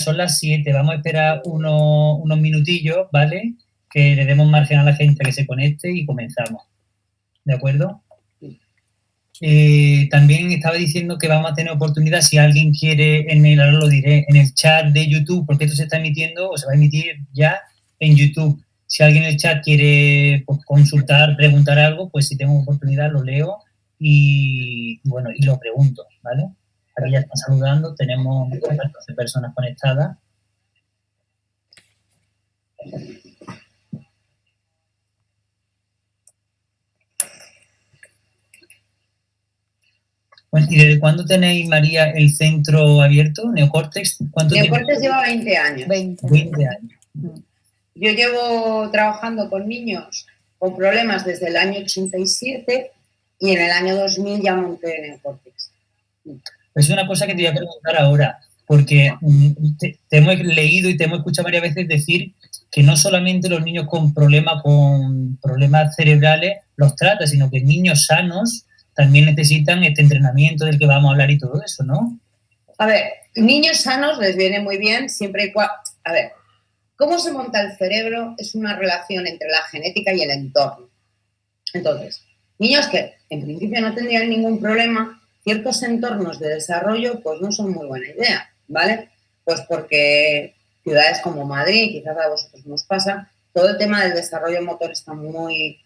son las 7, vamos a esperar unos minutillos, ¿vale? Que le demos margen a la gente que se conecte y comenzamos. ¿De acuerdo? También estaba diciendo que vamos a tener oportunidad, si alguien quiere, ahora lo diré, en el chat de YouTube, porque esto se está emitiendo o se va a emitir ya en YouTube. Si alguien en el chat quiere pues, consultar, preguntar algo, pues si tengo oportunidad lo leo y bueno, y lo pregunto, ¿vale? Aquí ya están saludando, tenemos 14 personas conectadas. Bueno, ¿y desde cuándo tenéis, María, el centro abierto, Neocortex? Neocortex lleva 20 años. 20 años. Yo llevo trabajando con niños con problemas desde el año 87 y en el año 2000 ya monté Neocortex. Es una cosa que te voy a preguntar ahora, porque te hemos leído y te hemos escuchado varias veces decir que no solamente los niños con problemas cerebrales los trata, sino que niños sanos también necesitan este entrenamiento del que vamos a hablar y todo eso, ¿no? A ver, niños sanos les viene muy bien siempre y cuando... A ver, ¿cómo se monta el cerebro? Es una relación entre la genética y el entorno. Entonces, niños que en principio no tendrían ningún problema, ciertos entornos de desarrollo pues no son muy buena idea, ¿vale? Pues porque ciudades como Madrid, quizás a vosotros nos pasa, todo el tema del desarrollo motor está muy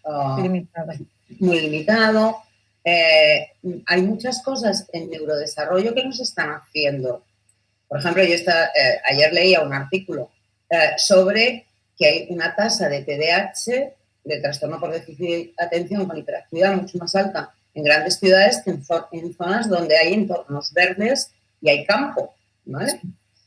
limitado. Hay muchas cosas en neurodesarrollo que no se están haciendo. Por ejemplo, yo ayer leía un artículo sobre que hay una tasa de TDAH, de trastorno por déficit de atención con hiperactividad, mucho más alta en grandes ciudades que en zonas donde hay entornos verdes y hay campo, ¿vale?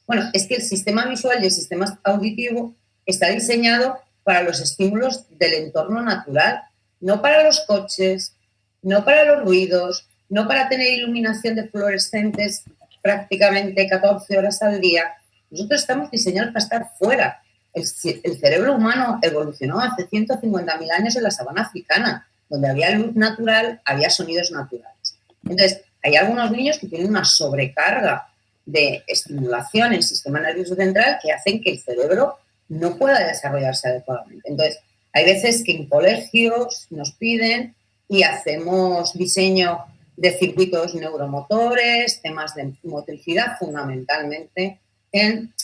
Bueno, es que el sistema visual y el sistema auditivo está diseñado para los estímulos del entorno natural, no para los coches, no para los ruidos, no para tener iluminación de fluorescentes prácticamente 14 horas al día. Nosotros estamos diseñados para estar fuera. El cerebro humano evolucionó hace 150.000 años en la sabana africana, donde había luz natural, había sonidos naturales. Entonces, hay algunos niños que tienen una sobrecarga de estimulación en el sistema nervioso central que hacen que el cerebro no pueda desarrollarse adecuadamente. Entonces, hay veces que en colegios nos piden y hacemos diseño de circuitos neuromotores, temas de motricidad fundamentalmente.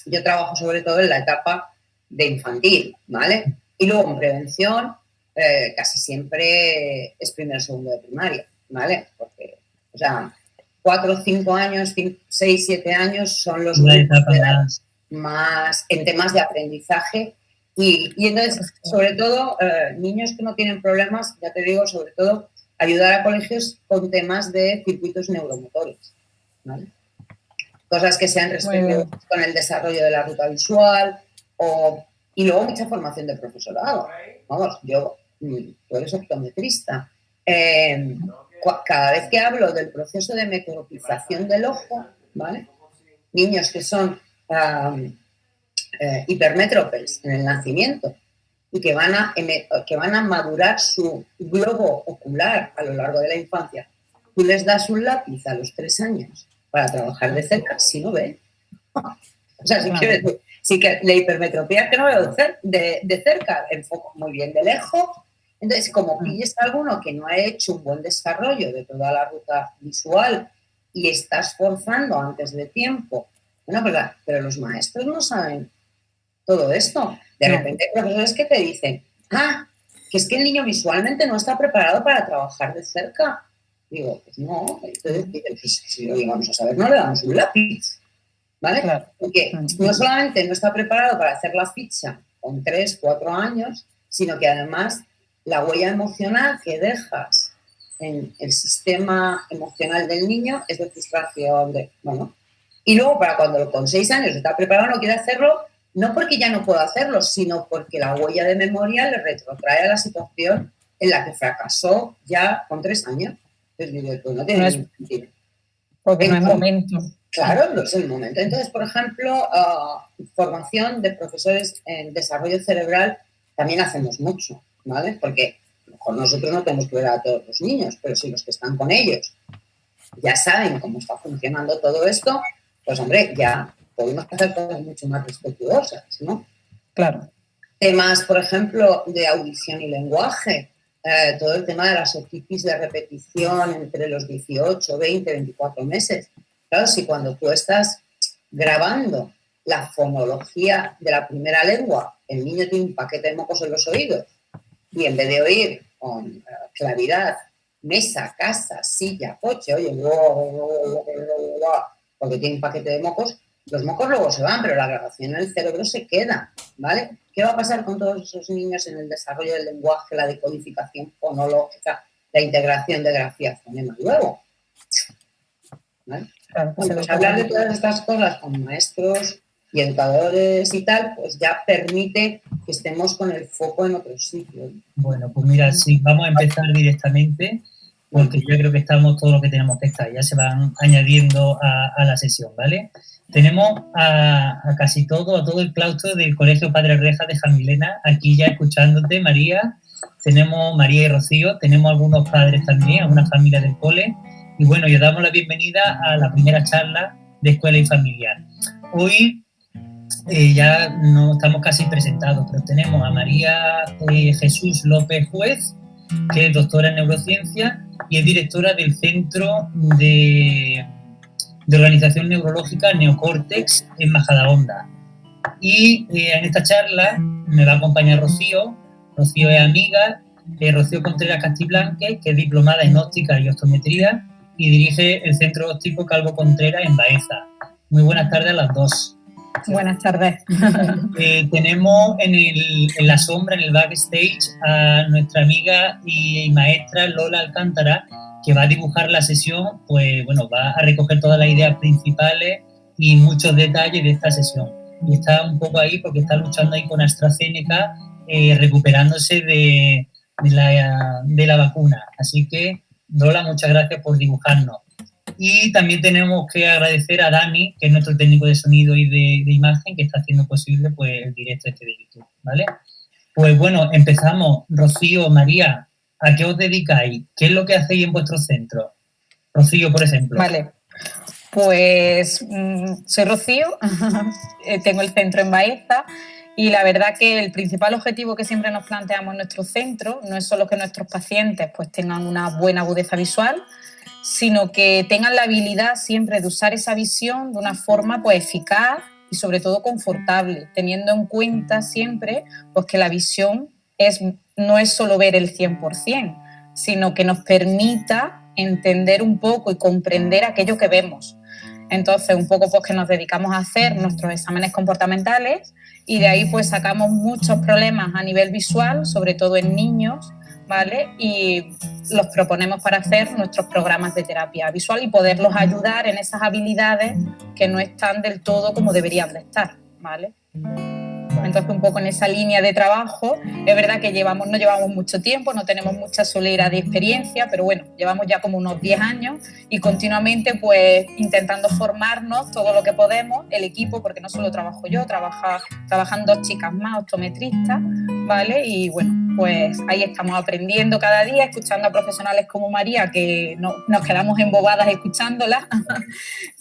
Yo trabajo sobre todo en la etapa de infantil, ¿vale? Y luego en prevención casi siempre es primero, segundo de primaria, ¿vale? Porque, o sea, 4, 5 años, 6, 7 años son los más en temas de aprendizaje y entonces, sobre todo, niños que no tienen problemas, ya te digo, sobre todo, ayudar a colegios con temas de circuitos neuromotores, ¿vale? Cosas que sean respecto con el desarrollo de la ruta visual y luego mucha formación de profesorado. Vamos, tú eres optometrista. Cada vez que hablo del proceso de metropización del ojo, ¿vale? Niños que son hipermétropes en el nacimiento y que van a madurar su globo ocular a lo largo de la infancia. Tú les das un lápiz a los 3 años para trabajar de cerca, si no ven. O sea, sí que la hipermetropía que no veo de cerca, enfoco muy bien de lejos. Entonces, como pilles a alguno que no ha hecho un buen desarrollo de toda la ruta visual y estás forzando antes de tiempo, bueno, pero los maestros no saben todo esto. De repente hay profesores que te dicen, que es que el niño visualmente no está preparado para trabajar de cerca. Digo, pues no. Entonces, pues, si lo íbamos a saber, no le damos un lápiz, ¿vale? Claro. Porque no solamente no está preparado para hacer la ficha con 3, 4 años, sino que además la huella emocional que dejas en el sistema emocional del niño es de frustración, y luego para cuando con 6 años está preparado no quiere hacerlo, no porque ya no pueda hacerlo, sino porque la huella de memoria le retrotrae a la situación en la que fracasó ya con 3 años. Entonces, pues no tiene ningún sentido. Porque no es momento. Claro, no es el momento. Entonces, por ejemplo, formación de profesores en desarrollo cerebral también hacemos mucho, ¿vale? Porque a lo mejor nosotros no tenemos que ver a todos los niños, pero si los que están con ellos ya saben cómo está funcionando todo esto, pues hombre, ya podemos hacer cosas mucho más respetuosas, ¿no? Claro. Temas, por ejemplo, de audición y lenguaje, todo el tema de las otitis de repetición entre los 18, 20, 24 meses. Claro, si cuando tú estás grabando la fonología de la primera lengua, el niño tiene un paquete de mocos en los oídos y en vez de oír con claridad mesa, casa, silla, coche, oye, porque tiene un paquete de mocos, los mocos luego se van, pero la grabación en el cerebro se queda, ¿vale? ¿Qué va a pasar con todos esos niños en el desarrollo del lenguaje, la decodificación fonológica, la integración de grafía fonema luego? ¿Vale? Claro, Bueno, pues hablar de todas estas cosas con maestros y educadores y tal, pues ya permite que estemos con el foco en otros sitios. Bueno, pues mira, sí, vamos a empezar directamente, porque yo creo que estamos todo lo que tenemos que estar, ya se van añadiendo a la sesión, ¿vale? Tenemos a casi a todo el claustro del Colegio Padre Rejas de Jamilena, aquí ya escuchándote, María. Tenemos María y Rocío, tenemos algunos padres también, algunas familias del cole. Y bueno, os damos la bienvenida a la primera charla de Escuela y Familiar. Hoy ya no estamos casi presentados, pero tenemos a María Jesús López Juez, que es doctora en neurociencia y es directora del Centro de Organización Neurológica Neocórtex en Majadahonda. Y en esta charla me va a acompañar Rocío. Rocío es amiga de Rocío Contreras Castiblanque, que es diplomada en óptica y optometría y dirige el Centro Óptico Calvo Contreras en Baeza. Muy buenas tardes a las dos. Buenas tardes. Tenemos en la sombra, en el backstage, a nuestra amiga y maestra Lola Alcántara, que va a dibujar la sesión, pues bueno, va a recoger todas las ideas principales y muchos detalles de esta sesión. Y está un poco ahí porque está luchando ahí con AstraZeneca, recuperándose de la vacuna. Así que, Lola, muchas gracias por dibujarnos. Y también tenemos que agradecer a Dani, que es nuestro técnico de sonido y de imagen, que está haciendo posible pues, el directo este de YouTube, ¿vale? Pues bueno, empezamos. Rocío, María, ¿a qué os dedicáis? ¿Qué es lo que hacéis en vuestro centro? Rocío, por ejemplo. Vale, pues soy Rocío, tengo el centro en Baeza y la verdad que el principal objetivo que siempre nos planteamos en nuestro centro no es solo que nuestros pacientes pues, tengan una buena agudeza visual, sino que tengan la habilidad siempre de usar esa visión de una forma pues, eficaz y sobre todo confortable, teniendo en cuenta siempre pues, que la visión no es solo ver el 100%, sino que nos permita entender un poco y comprender aquello que vemos. Entonces, un poco pues que nos dedicamos a hacer nuestros exámenes comportamentales y de ahí pues sacamos muchos problemas a nivel visual, sobre todo en niños, ¿vale? Y los proponemos para hacer nuestros programas de terapia visual y poderlos ayudar en esas habilidades que no están del todo como deberían de estar, ¿vale? Entonces, un poco en esa línea de trabajo, es verdad que no llevamos mucho tiempo, no tenemos mucha solera de experiencia, pero bueno, llevamos ya como unos 10 años y continuamente pues intentando formarnos todo lo que podemos, el equipo, porque no solo trabajo yo, trabajan 2 chicas más, optometristas, ¿vale? Y bueno, pues ahí estamos aprendiendo cada día, escuchando a profesionales como María, que nos quedamos embobadas escuchándola,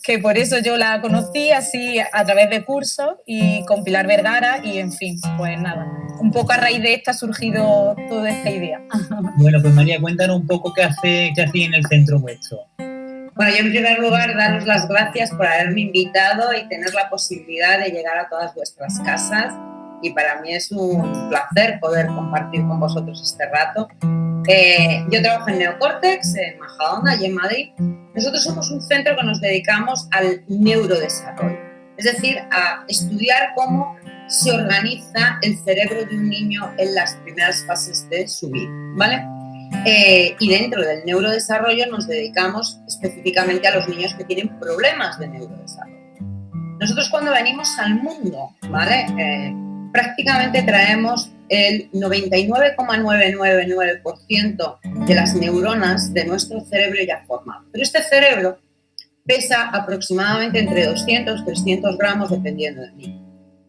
que por eso yo la conocí así a través de cursos y con Pilar Vergara y en fin, pues nada, un poco a raíz de esta ha surgido toda esta idea. Bueno, pues María, cuéntanos un poco qué hacéis en el centro vuestro. Bueno, yo en primer lugar daros las gracias por haberme invitado y tener la posibilidad de llegar a todas vuestras casas y para mí es un placer poder compartir con vosotros este rato. Yo trabajo en Neocórtex, en Majadahonda y en Madrid. Nosotros somos un centro que nos dedicamos al neurodesarrollo, es decir, a estudiar cómo se organiza el cerebro de un niño en las primeras fases de su vida, ¿vale? Y dentro del neurodesarrollo nos dedicamos específicamente a los niños que tienen problemas de neurodesarrollo. Nosotros cuando venimos al mundo, ¿vale? Prácticamente traemos el 99,999% de las neuronas de nuestro cerebro ya formado. Pero este cerebro pesa aproximadamente entre 200 y 300 gramos dependiendo del niño.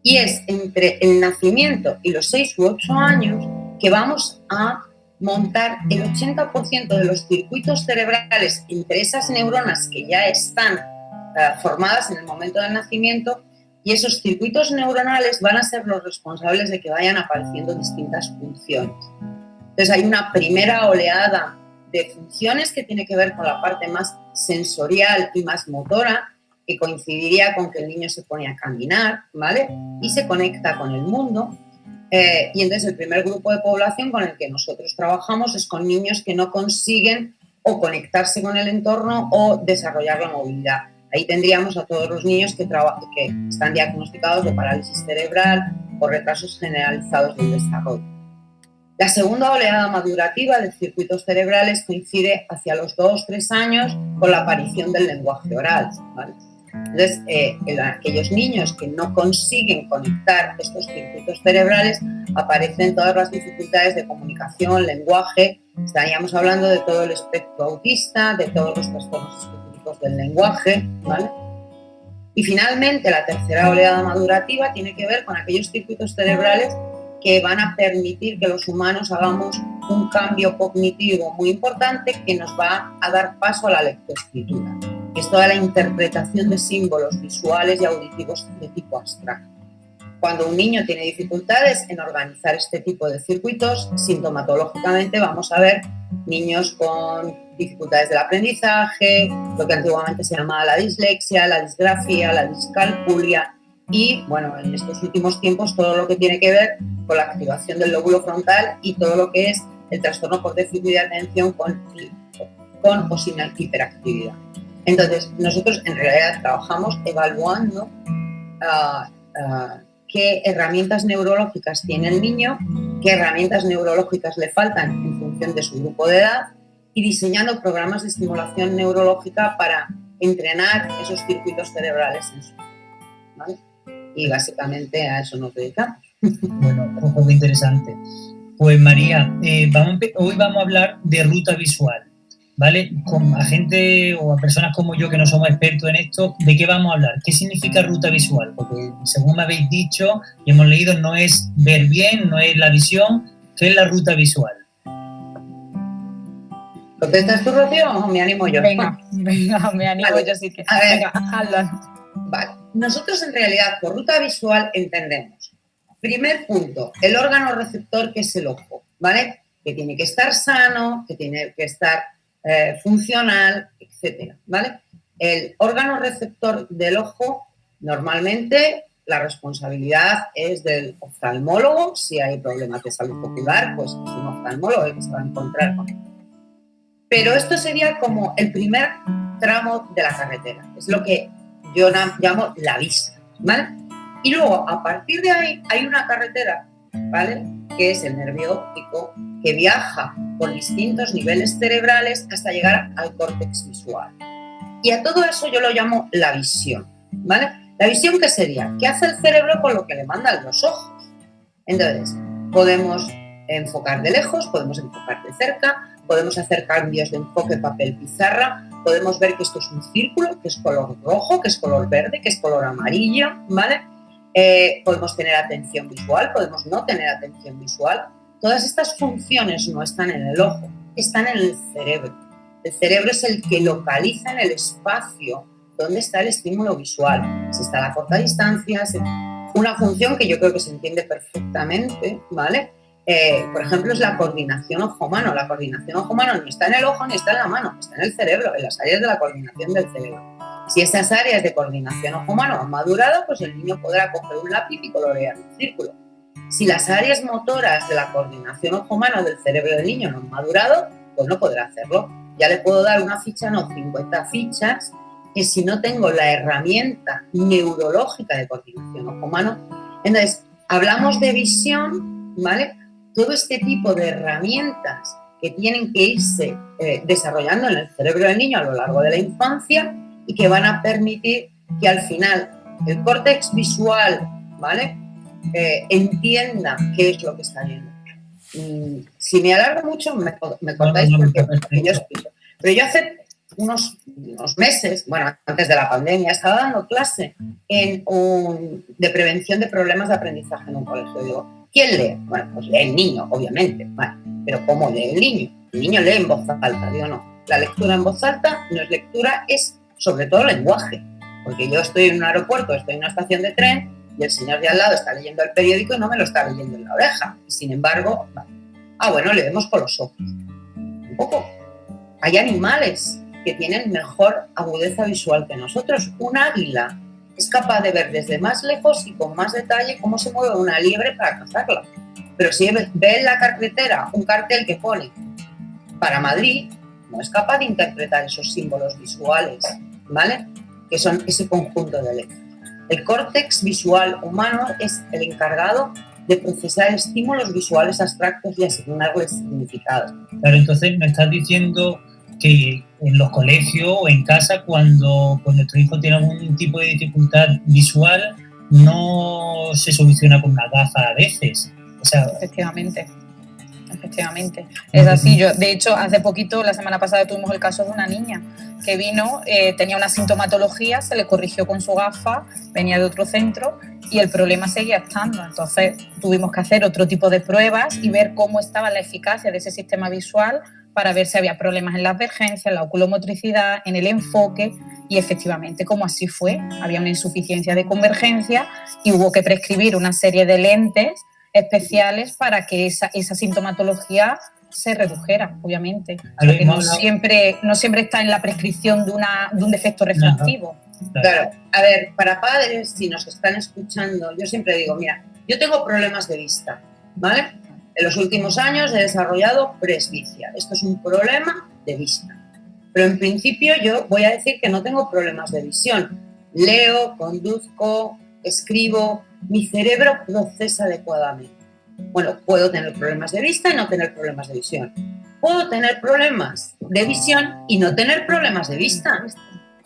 Y es entre el nacimiento y los 6 u 8 años que vamos a montar el 80% de los circuitos cerebrales entre esas neuronas que ya están formadas en el momento del nacimiento Y esos circuitos neuronales van a ser los responsables de que vayan apareciendo distintas funciones. Entonces hay una primera oleada de funciones que tiene que ver con la parte más sensorial y más motora, que coincidiría con que el niño se pone a caminar, ¿vale? Y se conecta con el mundo. Y entonces el primer grupo de población con el que nosotros trabajamos es con niños que no consiguen o conectarse con el entorno o desarrollar la movilidad. Ahí tendríamos a todos los niños que están diagnosticados de parálisis cerebral o retrasos generalizados del desarrollo. La segunda oleada madurativa de circuitos cerebrales coincide hacia los 2-3 años con la aparición del lenguaje oral, ¿vale? Entonces, en aquellos niños que no consiguen conectar estos circuitos cerebrales, aparecen todas las dificultades de comunicación, lenguaje. Estaríamos hablando de todo el espectro autista, de todos los trastornos específicos del lenguaje, ¿vale? Y finalmente, la tercera oleada madurativa tiene que ver con aquellos circuitos cerebrales que van a permitir que los humanos hagamos un cambio cognitivo muy importante que nos va a dar paso a la lectoescritura, que es toda la interpretación de símbolos visuales y auditivos de tipo abstracto. Cuando un niño tiene dificultades en organizar este tipo de circuitos, sintomatológicamente vamos a ver niños con dificultades del aprendizaje, lo que antiguamente se llamaba la dislexia, la disgrafía, la discalculia y, bueno, en estos últimos tiempos todo lo que tiene que ver con la activación del lóbulo frontal y todo lo que es el trastorno por déficit de atención con o sin hiperactividad. Entonces, nosotros en realidad trabajamos evaluando qué herramientas neurológicas tiene el niño, qué herramientas neurológicas le faltan en función de su grupo de edad y diseñando programas de estimulación neurológica para entrenar esos circuitos cerebrales en su vida, ¿vale? Y básicamente a eso nos dedicamos. Bueno, un poco interesante. Pues María, hoy vamos a hablar de ruta visual, ¿vale? A gente o a personas como yo que no somos expertos en esto, ¿de qué vamos a hablar? ¿Qué significa ruta visual? Porque según me habéis dicho y hemos leído, no es ver bien, no es la visión, ¿qué es la ruta visual? ¿Contestas tu, Rocío, o me animo yo? Venga, me animo vale. yo sí que. A ver, venga, hazlo. Vale. Nosotros en realidad por ruta visual entendemos, primer punto, el órgano receptor que es el ojo, ¿vale? Que tiene que estar sano, que tiene que estar funcional, etcétera, ¿vale? El órgano receptor del ojo, normalmente la responsabilidad es del oftalmólogo. Si hay problemas de salud ocular, pues es un oftalmólogo el que se va a encontrar con él. Pero esto sería como el primer tramo de la carretera, es lo que yo llamo la vista, ¿vale? Y luego, a partir de ahí, hay una carretera, ¿vale?, que es el nervio óptico, que viaja por distintos niveles cerebrales hasta llegar al córtex visual. Y a todo eso yo lo llamo la visión, ¿vale? ¿La visión qué sería? ¿Qué hace el cerebro con lo que le mandan los ojos? Entonces, podemos enfocar de lejos, podemos enfocar de cerca, podemos hacer cambios de enfoque papel-pizarra, podemos ver que esto es un círculo, que es color rojo, que es color verde, que es color amarillo, ¿vale? Podemos tener atención visual, podemos no tener atención visual. Todas estas funciones no están en el ojo, están en el cerebro. El cerebro es el que localiza en el espacio dónde está el estímulo visual, si está a la corta distancia, una función que yo creo que se entiende perfectamente, ¿vale? Por ejemplo, es la coordinación ojo-mano. La coordinación ojo-mano no está en el ojo ni está en la mano, está en el cerebro, en las áreas de la coordinación del cerebro. Si esas áreas de coordinación ojo-mano han madurado, pues el niño podrá coger un lápiz y colorear un círculo. Si las áreas motoras de la coordinación ojo-mano del cerebro del niño no han madurado, pues no podrá hacerlo. Ya le puedo dar una ficha, no 50 fichas, que si no tengo la herramienta neurológica de coordinación ojo-mano. Entonces, hablamos de visión, ¿vale? Todo este tipo de herramientas que tienen que irse desarrollando en el cerebro del niño a lo largo de la infancia y que van a permitir que al final el córtex visual, ¿vale?, entienda qué es lo que está viendo. Si me alargo mucho, me cortáis porque yo explico. Pero yo hace unos meses, bueno, antes de la pandemia, estaba dando clase de prevención de problemas de aprendizaje en un colegio. Digo, ¿quién lee? Bueno, pues lee el niño, obviamente. Vale, pero ¿cómo lee el niño? El niño lee en voz alta. Digo, no. La lectura en voz alta no es lectura, es sobre todo lenguaje. Porque yo estoy en un aeropuerto, estoy en una estación de tren y el señor de al lado está leyendo el periódico y no me lo está leyendo en la oreja. Y sin embargo, bueno, leemos con los ojos. Un poco. Hay animales que tienen mejor agudeza visual que nosotros. Un águila es capaz de ver desde más lejos y con más detalle cómo se mueve una liebre para cazarla. Pero si ve en la carretera un cartel que pone para Madrid, no es capaz de interpretar esos símbolos visuales, ¿vale? Que son ese conjunto de letras. El córtex visual humano es el encargado de procesar estímulos visuales abstractos y asignarles significado. Claro, entonces me estás diciendo que en los colegios o en casa, cuando nuestro hijo tiene algún tipo de dificultad visual, no se soluciona con una gafa a veces. O sea, efectivamente. Es así. Yo, de hecho, hace poquito, la semana pasada, tuvimos el caso de una niña que vino, tenía una sintomatología, se le corrigió con su gafa, venía de otro centro y el problema seguía estando. Entonces tuvimos que hacer otro tipo de pruebas y ver cómo estaba la eficacia de ese sistema visual para ver si había problemas en la advergencia, en la oculomotricidad, en el enfoque, y efectivamente, como así fue, había una insuficiencia de convergencia y hubo que prescribir una serie de lentes especiales para que esa sintomatología se redujera, obviamente. O sea, que no siempre está en la prescripción de un defecto refractivo. Claro, a ver, para padres, si nos están escuchando, yo siempre digo, mira, yo tengo problemas de vista, ¿vale? En los últimos años he desarrollado presbicia. Esto es un problema de vista. Pero en principio yo voy a decir que no tengo problemas de visión. Leo, conduzco, escribo, mi cerebro procesa adecuadamente. Bueno, puedo tener problemas de vista y no tener problemas de visión. Puedo tener problemas de visión y no tener problemas de vista,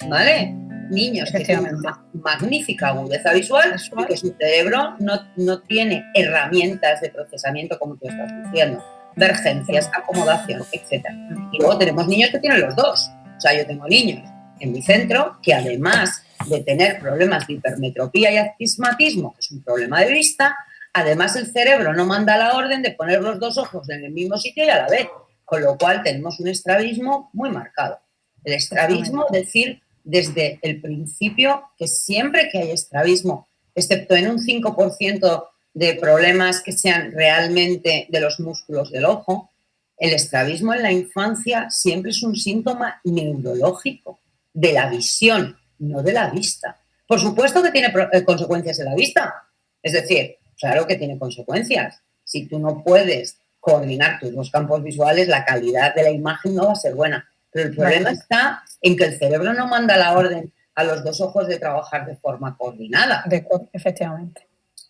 ¿vale? Niños que tienen una magnífica agudeza visual y que su cerebro no tiene herramientas de procesamiento como tú estás diciendo, vergencias, acomodación, etc. Y luego tenemos niños que tienen los dos. O sea, yo tengo niños en mi centro que además de tener problemas de hipermetropía y astigmatismo, que es un problema de vista, además el cerebro no manda la orden de poner los dos ojos en el mismo sitio y a la vez, con lo cual tenemos un estrabismo muy marcado. El estrabismo, es decir, desde el principio que siempre que hay estrabismo, excepto en un 5% de problemas que sean realmente de los músculos del ojo, el estrabismo en la infancia siempre es un síntoma neurológico de la visión, no de la vista. Por supuesto que tiene consecuencias en la vista, es decir, claro que tiene consecuencias. Si tú no puedes coordinar tus dos campos visuales, la calidad de la imagen no va a ser buena. Pero el problema está en que el cerebro no manda la orden a los dos ojos de trabajar de forma coordinada. Efectivamente.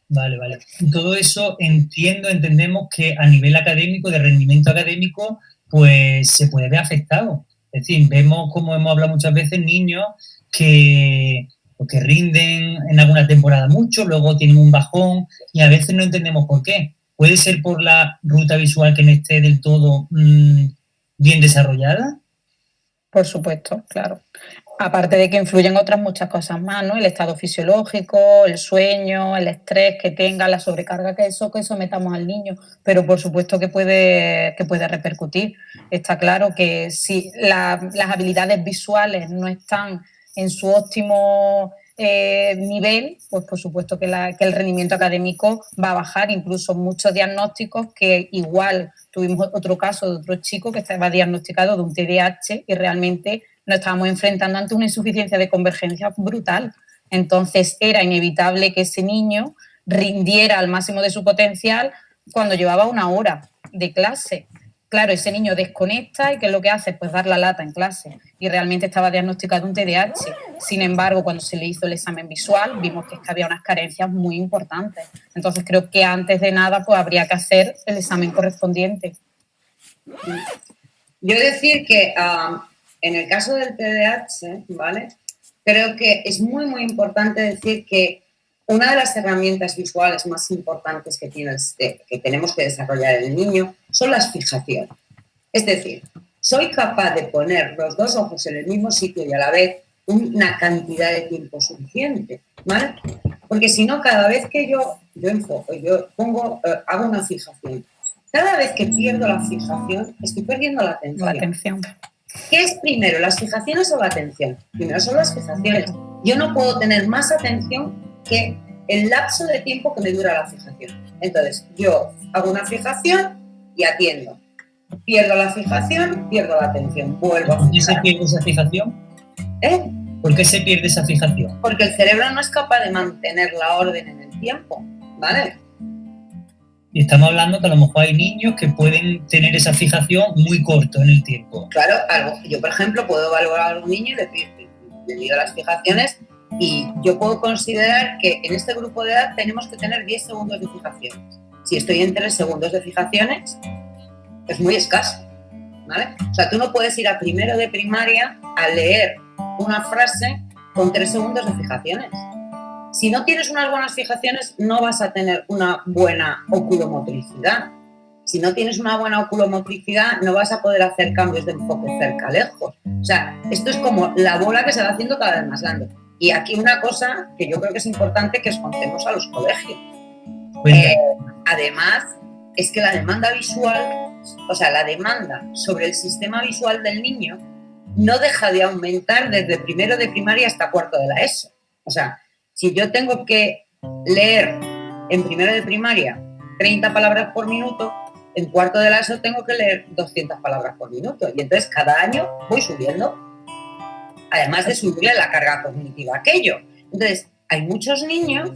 Vale. Todo eso entendemos que a nivel académico, de rendimiento académico, pues se puede ver afectado. Es decir, vemos, como hemos hablado muchas veces, niños que rinden en alguna temporada mucho, luego tienen un bajón y a veces no entendemos por qué. ¿Puede ser por la ruta visual que no esté del todo bien desarrollada? Por supuesto, claro. Aparte de que influyen otras muchas cosas más, ¿no? El estado fisiológico, el sueño, el estrés que tenga, la sobrecarga que sometamos al niño, pero por supuesto que puede repercutir. Está claro que si las habilidades visuales no están en su óptimo nivel, pues por supuesto que el rendimiento académico va a bajar. Incluso muchos diagnósticos que igual tuvimos otro caso de otro chico que estaba diagnosticado de un TDAH y realmente nos estábamos enfrentando ante una insuficiencia de convergencia brutal. Entonces era inevitable que ese niño rindiera al máximo de su potencial cuando llevaba una hora de clase. Claro, ese niño desconecta y ¿qué es lo que hace? Pues dar la lata en clase. Y realmente estaba diagnosticado un TDAH. Sin embargo, cuando se le hizo el examen visual, vimos que había unas carencias muy importantes. Entonces creo que antes de nada pues habría que hacer el examen correspondiente. Yo decir que en el caso del TDAH, ¿vale? Creo que es muy, muy importante decir que una de las herramientas visuales más importantes que tenemos que desarrollar en el niño son las fijaciones. Es decir, soy capaz de poner los dos ojos en el mismo sitio y a la vez una cantidad de tiempo suficiente, ¿vale? Porque si no, cada vez que yo enfoco, hago una fijación, cada vez que pierdo la fijación, estoy perdiendo la atención. La atención. ¿Qué es primero, las fijaciones o la atención? Primero son las fijaciones. yo no puedo tener más atención que el lapso de tiempo que me dura la fijación. Entonces, yo hago una fijación y atiendo. Pierdo la fijación, pierdo la atención, vuelvo a ¿Por qué se fijar. pierde esa fijación? ¿Eh? ¿Por qué se pierde esa fijación? Porque el cerebro no es capaz de mantener la orden en el tiempo, ¿vale? Y estamos hablando que a lo mejor hay niños que pueden tener esa fijación muy corto en el tiempo. Claro, yo por ejemplo puedo evaluar a un niño y le digo las fijaciones y yo puedo considerar que en este grupo de edad tenemos que tener 10 segundos de fijaciones. Si estoy en 3 segundos de fijaciones, es muy escaso, ¿vale? O sea, tú no puedes ir a primero de primaria a leer una frase con 3 segundos de fijaciones. Si no tienes unas buenas fijaciones, no vas a tener una buena oculomotricidad. Si no tienes una buena oculomotricidad, no vas a poder hacer cambios de enfoque cerca-lejos. O sea, esto es como la bola que se va haciendo cada vez más grande. Y aquí una cosa que yo creo que es importante que os contemos a los colegios. Además, es que la demanda visual, o sea, la demanda sobre el sistema visual del niño no deja de aumentar desde primero de primaria hasta cuarto de la ESO. O sea, si yo tengo que leer en primero de primaria 30 palabras por minuto, en cuarto de la ESO tengo que leer 200 palabras por minuto. Y entonces cada año voy subiendo, además de subirle la carga cognitiva a aquello. Entonces, hay muchos niños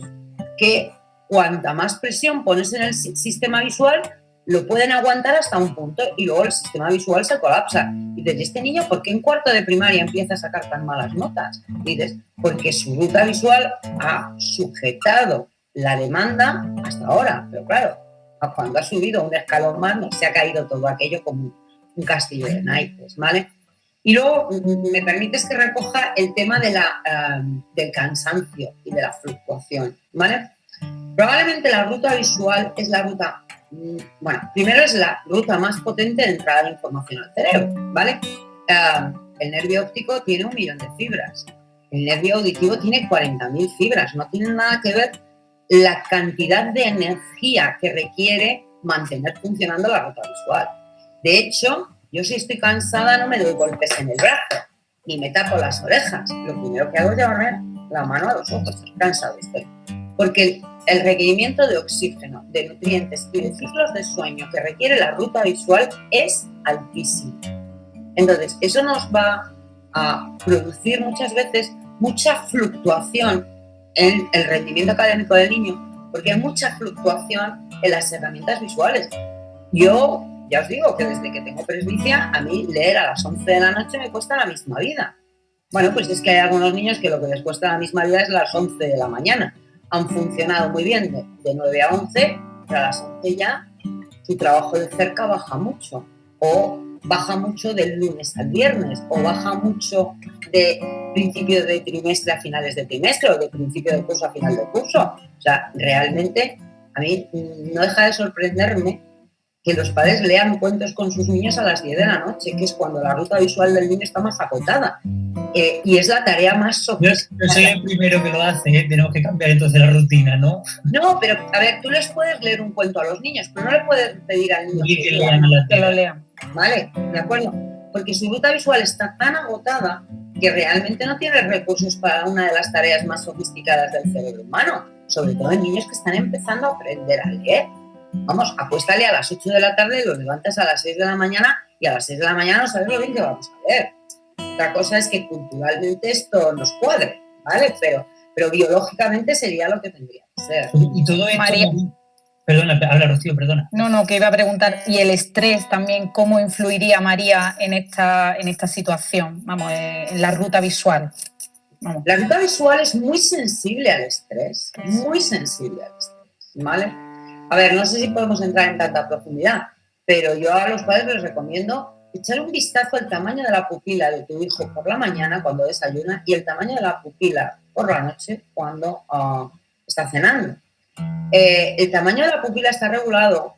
que cuanta más presión pones en el sistema visual, lo pueden aguantar hasta un punto y luego el sistema visual se colapsa. Y dices, ¿este niño por qué en cuarto de primaria empieza a sacar tan malas notas? Y dices, porque su ruta visual ha sujetado la demanda hasta ahora. Pero claro, cuando ha subido un escalón más, no se ha caído todo aquello como un castillo de naipes, ¿vale? Y luego, me permites que recoja el tema de del cansancio y de la fluctuación, ¿vale? Probablemente la ruta visual es la ruta, bueno, primero es la ruta más potente de entrada de información al cerebro, ¿vale? El nervio óptico tiene 1 millón de fibras, el nervio auditivo tiene 40.000 fibras, no tiene nada que ver la cantidad de energía que requiere mantener funcionando la ruta visual. De hecho, yo si estoy cansada no me doy golpes en el brazo, ni me tapo las orejas. Lo primero que hago es llevarme la mano a los ojos, cansado estoy. Porque el requerimiento de oxígeno, de nutrientes y de ciclos de sueño que requiere la ruta visual es altísimo. Entonces, eso nos va a producir muchas veces mucha fluctuación en el rendimiento académico del niño, porque hay mucha fluctuación en las herramientas visuales. Yo ya os digo que desde que tengo presbicia, a mí leer a las 11 de la noche me cuesta la misma vida. Bueno, pues es que hay algunos niños que lo que les cuesta la misma vida es las 11 de la mañana. Han funcionado muy bien de 9 a 11, pero a las 11 ya su trabajo de cerca baja mucho, o baja mucho del lunes al viernes, o baja mucho de principio de trimestre a finales de trimestre, o de principio de curso a final de curso. O sea, realmente a mí no deja de sorprenderme que los padres lean cuentos con sus niños a las 10 de la noche, que es cuando la ruta visual del niño está más acotada. Y es la tarea más sofisticada. Yo soy el primero que lo hace, ¿eh? Tenemos que cambiar entonces la rutina, ¿no? No, pero a ver, tú les puedes leer un cuento a los niños, pero no le puedes pedir al niño que lo lean. ¿Vale? ¿De acuerdo? Porque su ruta visual está tan agotada que realmente no tiene recursos para una de las tareas más sofisticadas del cerebro humano, sobre todo en niños que están empezando a aprender a leer. Vamos, acuéstale a las 8 de la tarde, lo levantas a las 6 de la mañana y a las 6 de la mañana no sabes lo bien que vamos a leer. Otra cosa es que culturalmente esto nos cuadre, ¿vale? Pero biológicamente sería lo que tendría que ser. Y todo esto... María. Perdona, habla Rocío, perdona. No, que iba a preguntar, ¿y el estrés también cómo influiría, María, en esta situación? Vamos, en la ruta visual. Vamos. La ruta visual es muy sensible al estrés, muy sensible al estrés, ¿vale? A ver, no sé si podemos entrar en tanta profundidad, pero yo a los padres les recomiendo echar un vistazo al tamaño de la pupila de tu hijo por la mañana cuando desayuna y el tamaño de la pupila por la noche cuando está cenando. El tamaño de la pupila está regulado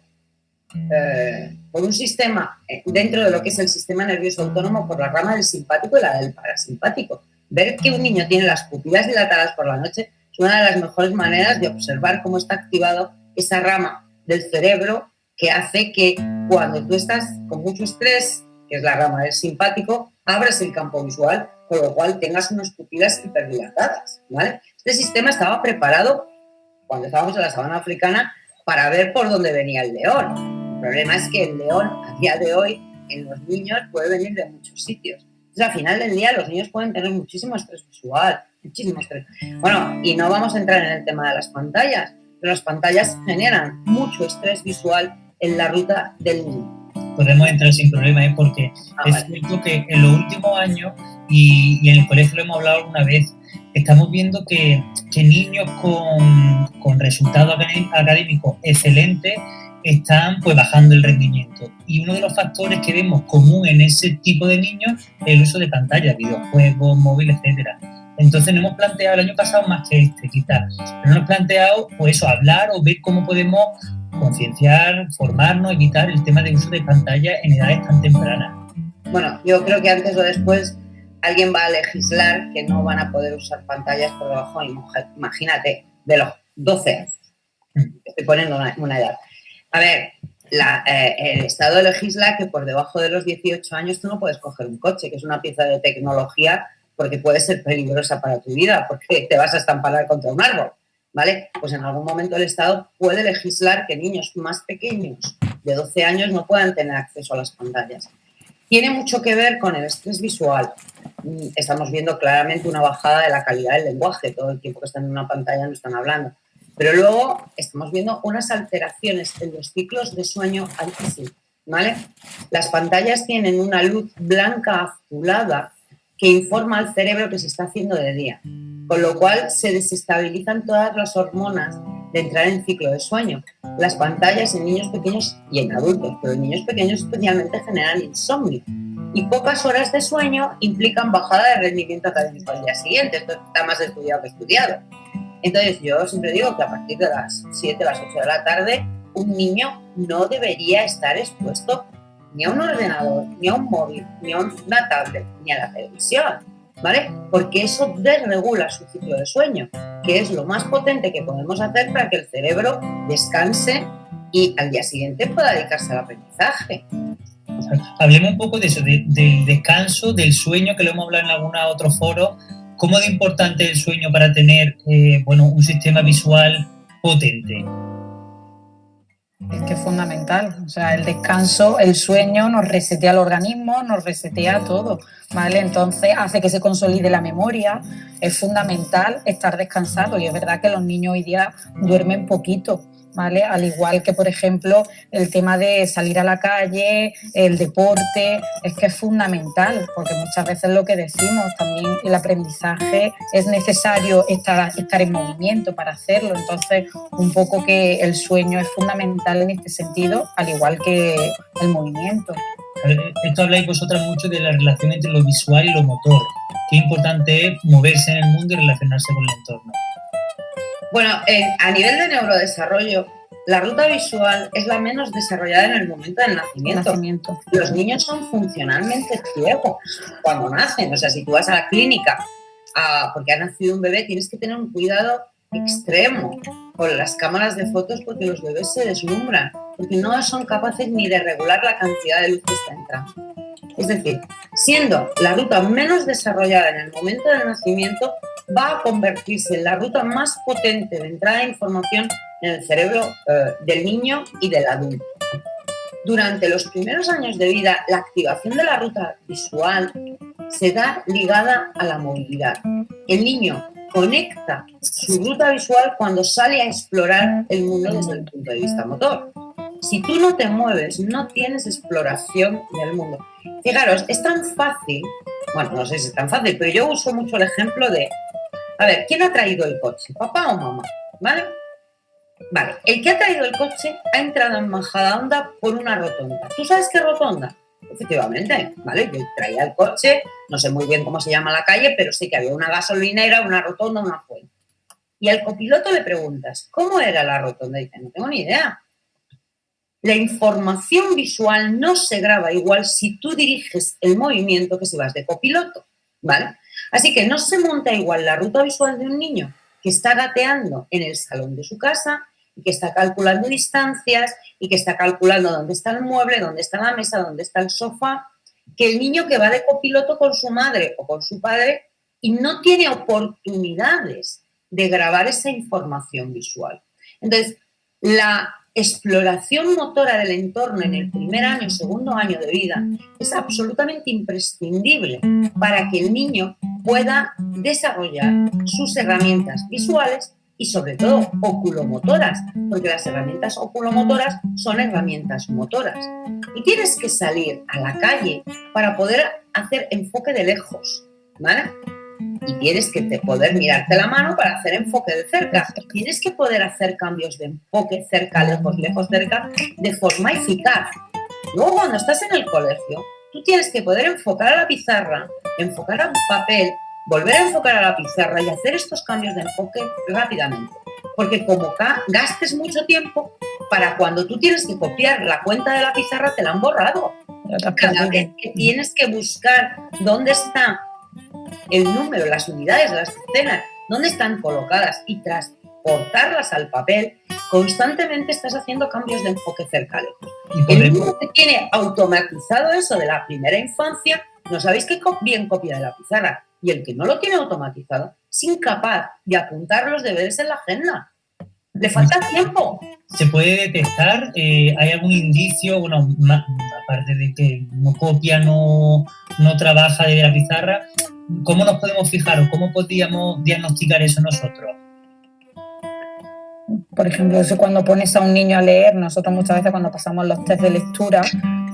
por un sistema dentro de lo que es el sistema nervioso autónomo por la rama del simpático y la del parasimpático. Ver que un niño tiene las pupilas dilatadas por la noche es una de las mejores maneras de observar cómo está activado esa rama del cerebro que hace que cuando tú estás con mucho estrés, que es la rama del simpático, abres el campo visual, con lo cual tengas unas pupilas hiperdilatadas, ¿vale? Este sistema estaba preparado cuando estábamos en la sabana africana para ver por dónde venía el león. El problema es que el león, a día de hoy, en los niños puede venir de muchos sitios. Entonces, al final del día, los niños pueden tener muchísimo estrés visual, muchísimo estrés. Bueno, y no vamos a entrar en el tema de las pantallas, pero las pantallas generan mucho estrés visual en la ruta del niño. Podemos entrar sin problema, porque es cierto que en los últimos años, y en el colegio lo hemos hablado alguna vez, estamos viendo que niños con resultados académicos excelentes están pues bajando el rendimiento. Y uno de los factores que vemos común en ese tipo de niños es el uso de pantallas, videojuegos, móviles, etcétera. Entonces nos hemos planteado el año pasado más que quizás, pero nos hemos planteado pues eso, hablar o ver cómo podemos concienciar, formarnos, evitar el tema de uso de pantallas en edades tan tempranas. Bueno, yo creo que antes o después alguien va a legislar que no van a poder usar pantallas por debajo, imagínate, de los 12 años. Estoy poniendo una edad. A ver, el Estado legisla que por debajo de los 18 años tú no puedes coger un coche, que es una pieza de tecnología, porque puede ser peligrosa para tu vida, porque te vas a estampar contra un árbol, ¿vale? Pues en algún momento el Estado puede legislar que niños más pequeños de 12 años no puedan tener acceso a las pantallas. Tiene mucho que ver con el estrés visual. Estamos viendo claramente una bajada de la calidad del lenguaje. Todo el tiempo que están en una pantalla no están hablando. Pero luego estamos viendo unas alteraciones en los ciclos de sueño altísimos, ¿vale? Las pantallas tienen una luz blanca azulada que informa al cerebro que se está haciendo de día, con lo cual se desestabilizan todas las hormonas de entrar en ciclo de sueño. Las pantallas en niños pequeños y en adultos, pero en niños pequeños especialmente generan insomnio. Y pocas horas de sueño implican bajada de rendimiento académico al día siguiente. Esto está más estudiado que estudiado. Entonces yo siempre digo que a partir de las 7, las 8 de la tarde, un niño no debería estar expuesto ni a un ordenador, ni a un móvil, ni a una tablet, ni a la televisión, ¿vale? Porque eso desregula su ciclo de sueño, que es lo más potente que podemos hacer para que el cerebro descanse y al día siguiente pueda dedicarse al aprendizaje. Hablemos un poco de eso, del descanso, del sueño, que lo hemos hablado en algún otro foro. ¿Cómo de importante es el sueño para tener un sistema visual potente? Es que es fundamental, o sea, el descanso, el sueño nos resetea el organismo, nos resetea todo, ¿vale? Entonces hace que se consolide la memoria, es fundamental estar descansado y es verdad que los niños hoy día duermen poquito, ¿vale? Al igual que, por ejemplo, el tema de salir a la calle, el deporte, es que es fundamental, porque muchas veces lo que decimos, también el aprendizaje es necesario estar en movimiento para hacerlo, entonces un poco que el sueño es fundamental en este sentido, al igual que el movimiento. Esto habláis vosotras mucho de la relación entre lo visual y lo motor. Qué importante es moverse en el mundo y relacionarse con el entorno. Bueno, a nivel de neurodesarrollo, la ruta visual es la menos desarrollada en el momento del nacimiento. Los niños son funcionalmente ciegos cuando nacen. O sea, si tú vas a la clínica porque ha nacido un bebé, tienes que tener un cuidado extremo con las cámaras de fotos porque los bebés se deslumbran, porque no son capaces ni de regular la cantidad de luz que está entrando. Es decir, siendo la ruta menos desarrollada en el momento del nacimiento, va a convertirse en la ruta más potente de entrada de información en el cerebro del niño y del adulto. Durante los primeros años de vida, la activación de la ruta visual se da ligada a la movilidad. El niño conecta su ruta visual cuando sale a explorar el mundo desde el punto de vista motor. Si tú no te mueves, no tienes exploración del mundo. Fijaros, es tan fácil, bueno, no sé si es tan fácil, pero yo uso mucho el ejemplo de, a ver, ¿quién ha traído el coche? ¿Papá o mamá? ¿Vale? Vale, el que ha traído el coche ha entrado en Majadahonda por una rotonda. ¿Tú sabes qué rotonda? Efectivamente, ¿vale? Yo traía el coche, no sé muy bien cómo se llama la calle, pero sé que había una gasolinera, una rotonda, una fuente. Y al copiloto le preguntas, ¿cómo era la rotonda? Y dice, no tengo ni idea. La información visual no se graba igual si tú diriges el movimiento que si vas de copiloto, ¿vale? Así que no se monta igual la ruta visual de un niño que está gateando en el salón de su casa y que está calculando distancias y que está calculando dónde está el mueble, dónde está la mesa, dónde está el sofá, que el niño que va de copiloto con su madre o con su padre y no tiene oportunidades de grabar esa información visual. Entonces, la exploración motora del entorno en el primer año, segundo año de vida es absolutamente imprescindible para que el niño pueda desarrollar sus herramientas visuales y sobre todo oculomotoras, porque las herramientas oculomotoras son herramientas motoras. Y tienes que salir a la calle para poder hacer enfoque de lejos, ¿vale? Y tienes que poder mirarte la mano para hacer enfoque de cerca. Tienes que poder hacer cambios de enfoque cerca, lejos, lejos, cerca, de forma eficaz. Luego, cuando estás en el colegio, tú tienes que poder enfocar a la pizarra, enfocar a un papel, volver a enfocar a la pizarra y hacer estos cambios de enfoque rápidamente. Porque como gastes mucho tiempo, para cuando tú tienes que copiar la cuenta de la pizarra, te la han borrado. Cada vez que tienes que buscar dónde está el número, las unidades, las escenas, dónde están colocadas y transportarlas al papel, constantemente estás haciendo cambios de enfoque cercano. El niño que tiene automatizado eso de la primera infancia, no sabéis qué bien copia de la pizarra. Y el que no lo tiene automatizado es incapaz de apuntar los deberes en la agenda. Le falta tiempo. ¿Se puede detectar? ¿Hay algún indicio? Bueno, aparte de que no copia, no trabaja desde la pizarra, ¿cómo nos podemos fijar o cómo podríamos diagnosticar eso nosotros? Por ejemplo, cuando pones a un niño a leer, nosotros muchas veces cuando pasamos los test de lectura,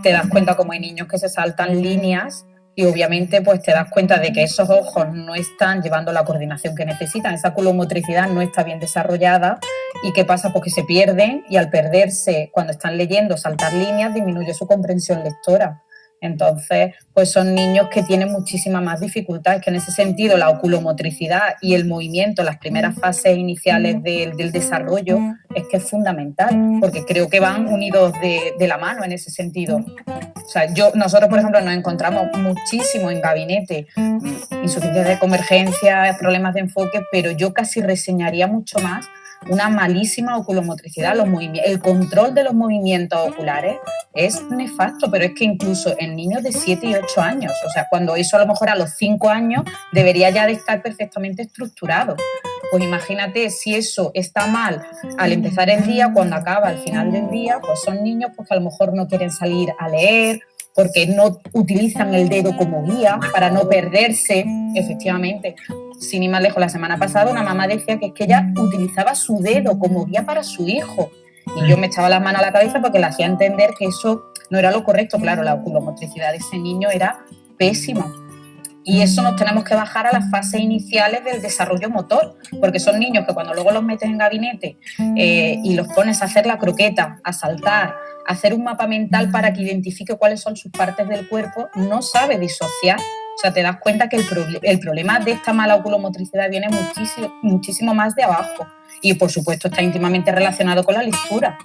te das cuenta como hay niños que se saltan líneas y obviamente pues te das cuenta de que esos ojos no están llevando la coordinación que necesitan, esa culomotricidad no está bien desarrollada. ¿Y qué pasa? Pues que se pierden y al perderse cuando están leyendo, saltar líneas, disminuye su comprensión lectora. Entonces, pues son niños que tienen muchísimas más dificultades, que en ese sentido la oculomotricidad y el movimiento, las primeras fases iniciales del desarrollo, es que es fundamental, porque creo que van unidos de la mano en ese sentido. O sea, nosotros, por ejemplo, nos encontramos muchísimo en gabinete, insuficiencia de convergencia, problemas de enfoque, pero yo casi reseñaría mucho más una malísima oculomotricidad, el control de los movimientos oculares es nefasto, pero es que incluso en niños de 7 y 8 años, o sea, cuando eso a lo mejor a los 5 años debería ya de estar perfectamente estructurado. Pues imagínate si eso está mal al empezar el día, cuando acaba al final del día, pues son niños pues, que a lo mejor no quieren salir a leer, porque no utilizan el dedo como guía para no perderse, efectivamente. Sin ir más lejos, la semana pasada una mamá decía que es que ella utilizaba su dedo como guía para su hijo. Y yo me echaba las manos a la cabeza porque le hacía entender que eso no era lo correcto. Claro, la oculomotricidad de ese niño era pésima. Y eso nos tenemos que bajar a las fases iniciales del desarrollo motor, porque son niños que cuando luego los metes en gabinete y los pones a hacer la croqueta, a saltar, a hacer un mapa mental para que identifique cuáles son sus partes del cuerpo, no sabe disociar. O sea, te das cuenta que el problema de esta mala oculomotricidad viene muchísimo más de abajo. Y, por supuesto, está íntimamente relacionado con la lectura.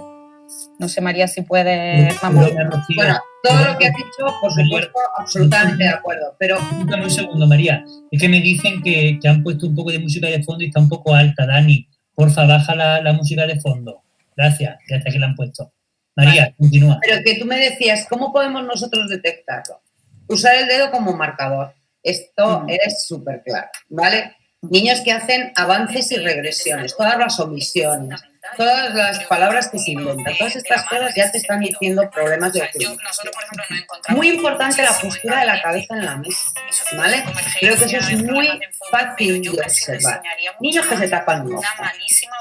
No sé, María, si puedes... Bueno, todo lo que has dicho, por supuesto, absolutamente de acuerdo, pero... Un segundo, María. Es que me dicen que han puesto un poco de música de fondo y está un poco alta. Dani, porfa, baja la música de fondo. Gracias, ya está que la han puesto. María, vale. Continúa. Pero que tú me decías, ¿cómo podemos nosotros detectarlo? Usar el dedo como marcador. Esto es súper claro, ¿vale? Niños que hacen avances y regresiones, todas las omisiones, todas las palabras que se inventan, todas estas cosas ya te están diciendo problemas de oculomotricidad. Muy importante la postura de la cabeza en la mesa, ¿vale? Creo que eso es muy fácil de observar. Niños que se tapan un ojo,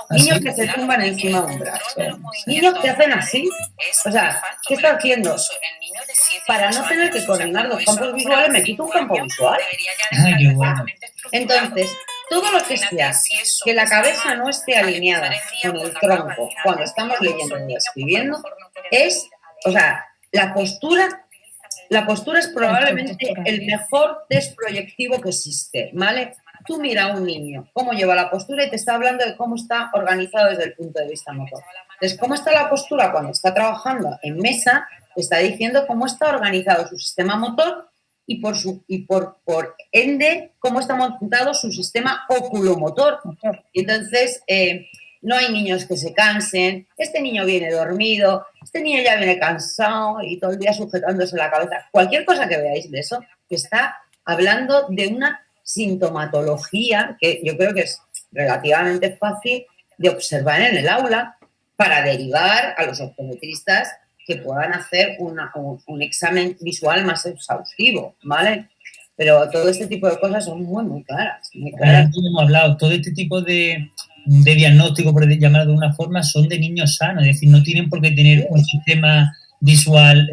niños que se tumban encima de un brazo, niños que hacen así. O sea, ¿qué está haciendo? Para no tener que coordinar los campos visuales, me quito un campo visual. Qué bueno. Entonces, todo lo que sea que la cabeza no esté alineada con el tronco cuando estamos leyendo y escribiendo es, o sea, la postura es probablemente el mejor test proyectivo que existe, ¿vale? Tú mira a un niño cómo lleva la postura y te está hablando de cómo está organizado desde el punto de vista motor. Entonces, cómo está la postura cuando está trabajando en mesa, te está diciendo cómo está organizado su sistema motor y por ende cómo está montado su sistema oculomotor. Y entonces, no hay niños que se cansen, este niño viene dormido, este niño ya viene cansado y todo el día sujetándose la cabeza. Cualquier cosa que veáis de eso, que está hablando de una sintomatología que yo creo que es relativamente fácil de observar en el aula para derivar a los optometristas que puedan hacer un examen visual más exhaustivo, ¿vale? Pero todo este tipo de cosas son muy, muy claras. Muy claras. Hemos hablado, todo este tipo de diagnóstico, por llamarlo de una forma, son de niños sanos, es decir, no tienen por qué tener un sistema visual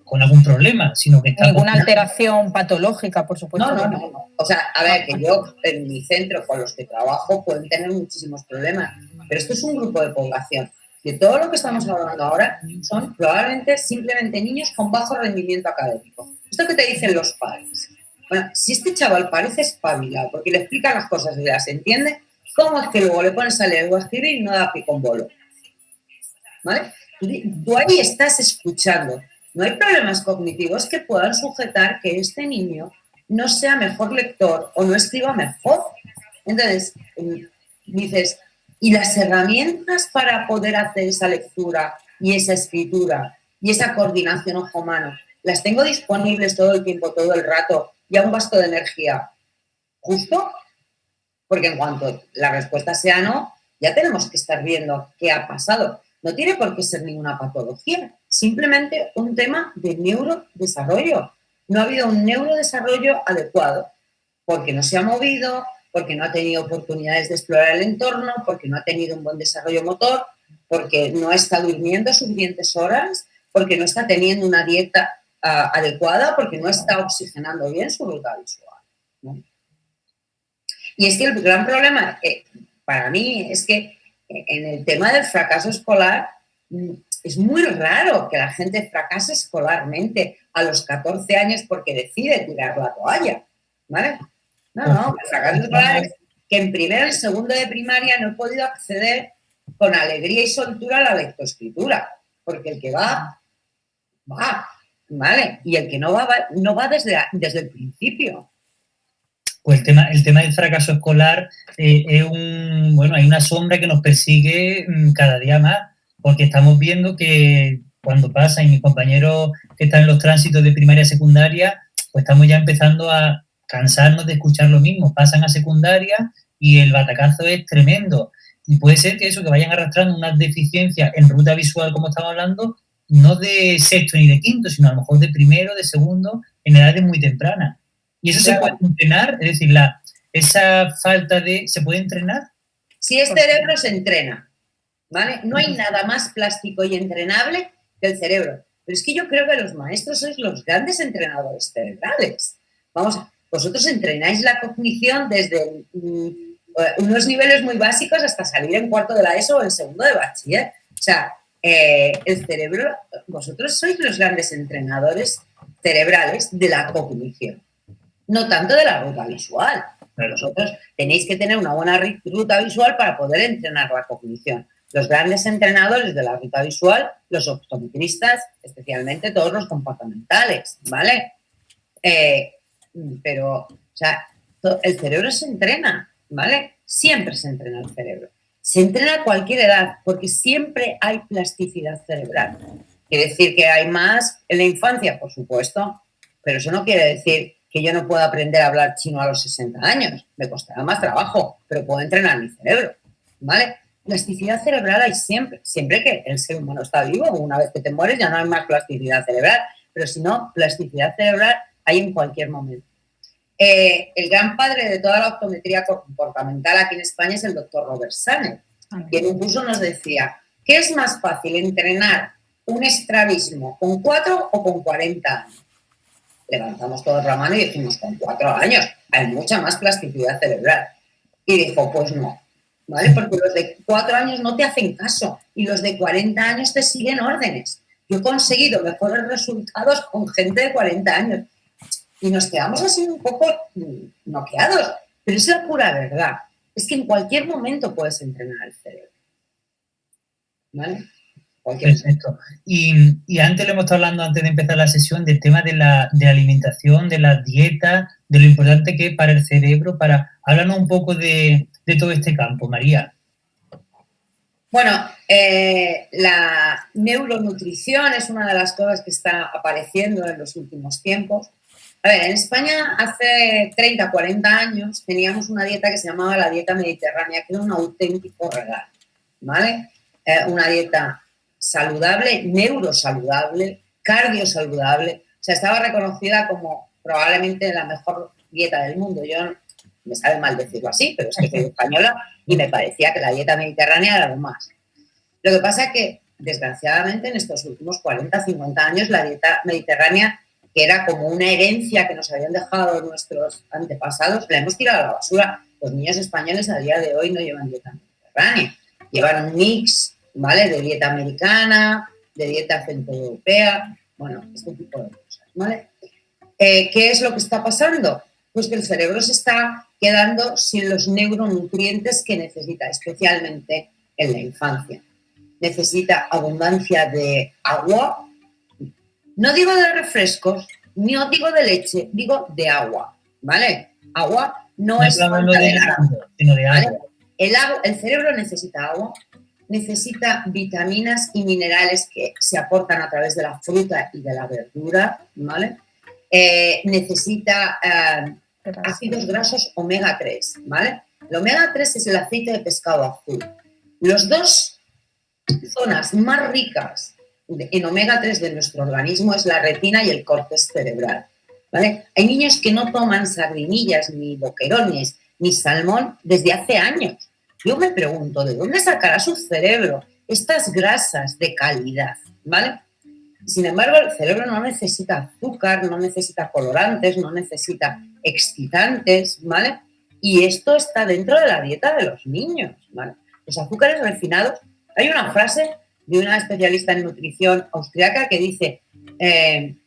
con algún problema, sino que está... Ninguna alteración patológica, por supuesto. No. O sea, a ver, que yo en mi centro con los que trabajo pueden tener muchísimos problemas, pero esto es un grupo de población. De todo lo que estamos hablando ahora son probablemente simplemente niños con bajo rendimiento académico. Esto que te dicen los padres. Bueno, si este chaval parece espabilado porque le explican las cosas y las entiende, ¿cómo es que luego le pones a leer o a escribir y no da pico en bolo? ¿Vale? Tú ahí estás escuchando. No hay problemas cognitivos que puedan sujetar que este niño no sea mejor lector o no escriba mejor. Entonces, dices, ¿y las herramientas para poder hacer esa lectura y esa escritura y esa coordinación ojo-mano? ¿Las tengo disponibles todo el tiempo, todo el rato y a un gasto de energía justo? Porque en cuanto la respuesta sea no, ya tenemos que estar viendo qué ha pasado. No tiene por qué ser ninguna patología, simplemente un tema de neurodesarrollo. No ha habido un neurodesarrollo adecuado porque no se ha movido, porque no ha tenido oportunidades de explorar el entorno, porque no ha tenido un buen desarrollo motor, porque no está durmiendo suficientes horas, porque no está teniendo una dieta adecuada, porque no está oxigenando bien su ruta visual, ¿no? Y es que el gran problema para mí es que en el tema del fracaso escolar es muy raro que la gente fracase escolarmente a los 14 años porque decide tirar la toalla, ¿vale? No, el fracaso escolar es que en primero y segundo de primaria no he podido acceder con alegría y soltura a la lectoescritura, porque el que va, ¿vale? Y el que no va desde el principio. Pues el tema del fracaso escolar hay una sombra que nos persigue cada día más, porque estamos viendo que cuando pasa, y mis compañeros que están en los tránsitos de primaria y secundaria, pues estamos ya empezando a cansarnos de escuchar lo mismo. Pasan a secundaria y el batacazo es tremendo. Y puede ser que eso, que vayan arrastrando unas deficiencias en ruta visual, como estamos hablando, no de sexto ni de quinto, sino a lo mejor de primero, de segundo, en edades muy tempranas. ¿Y eso se puede entrenar? Es decir, esa falta ¿se puede entrenar? Si es cerebro, se entrena, ¿vale? No hay nada más plástico y entrenable que el cerebro. Pero es que yo creo que los maestros sois los grandes entrenadores cerebrales. Vamos, vosotros entrenáis la cognición desde unos niveles muy básicos hasta salir en cuarto de la ESO o en segundo de bachiller. O sea, el cerebro, vosotros sois los grandes entrenadores cerebrales de la cognición. No tanto de la ruta visual. Pero vosotros tenéis que tener una buena ruta visual para poder entrenar la cognición. Los grandes entrenadores de la ruta visual, los optometristas, especialmente todos los comportamentales, ¿vale? Pero, o sea, el cerebro se entrena, ¿vale? Siempre se entrena el cerebro. Se entrena a cualquier edad, porque siempre hay plasticidad cerebral. Quiere decir que hay más en la infancia, por supuesto, pero eso no quiere decir que yo no pueda aprender a hablar chino a los 60 años. Me costará más trabajo, pero puedo entrenar mi cerebro, ¿vale? Plasticidad cerebral hay siempre que el ser humano está vivo. Una vez que te mueres ya no hay más plasticidad cerebral, pero si no, plasticidad cerebral hay en cualquier momento. El gran padre de toda la optometría comportamental aquí en España es el doctor Robert Saner, que en un curso nos decía, ¿qué es más fácil, entrenar un estrabismo con 4 o con 40 años? Levantamos todos la mano y dijimos, con 4 años hay mucha más plasticidad cerebral. Y dijo, pues no, ¿vale? Porque los de 4 años no te hacen caso y los de 40 años te siguen órdenes. Yo he conseguido mejores resultados con gente de 40 años y nos quedamos así un poco noqueados. Pero es la pura verdad. Es que en cualquier momento puedes entrenar el cerebro, ¿vale? Perfecto. Y antes lo hemos estado hablando, antes de empezar la sesión, del tema de la alimentación, de la dieta, de lo importante que es para el cerebro. Háblanos un poco de todo este campo, María. Bueno, la neuronutrición es una de las cosas que está apareciendo en los últimos tiempos. A ver, en España hace 30, 40 años teníamos una dieta que se llamaba la dieta mediterránea, que era un auténtico regalo, ¿vale? Una dieta saludable, neurosaludable, cardiosaludable. O sea, estaba reconocida como probablemente la mejor dieta del mundo. Yo me sabe mal decirlo así, pero es que soy española y me parecía que la dieta mediterránea era lo más. Lo que pasa es que, desgraciadamente, en estos últimos 40, 50 años, la dieta mediterránea, que era como una herencia que nos habían dejado nuestros antepasados, la hemos tirado a la basura. Los niños españoles a día de hoy no llevan dieta mediterránea, llevan un mix, ¿vale?, de dieta americana, de dieta centroeuropea, bueno, este tipo de cosas, ¿vale? ¿Qué es lo que está pasando? Pues que el cerebro se está quedando sin los neuronutrientes que necesita, especialmente en la infancia. Necesita abundancia de agua, no digo de refrescos, no digo de leche, digo de agua, ¿vale? Agua no es falta de nada, sino de agua. ¿Vale? El cerebro necesita agua, necesita vitaminas y minerales que se aportan a través de la fruta y de la verdura, ¿vale? Necesita ácidos grasos omega 3, ¿vale? El omega 3 es el aceite de pescado azul. Los dos zonas más ricas en omega 3 de nuestro organismo es la retina y el córtex cerebral, ¿vale? Hay niños que no toman sardinillas, ni boquerones, ni salmón desde hace años. Yo me pregunto, ¿de dónde sacará su cerebro estas grasas de calidad, ¿vale? Sin embargo, el cerebro no necesita azúcar, no necesita colorantes, no necesita excitantes, ¿vale? Y esto está dentro de la dieta de los niños, ¿vale? Los azúcares refinados. Hay una frase de una especialista en nutrición austriaca que dice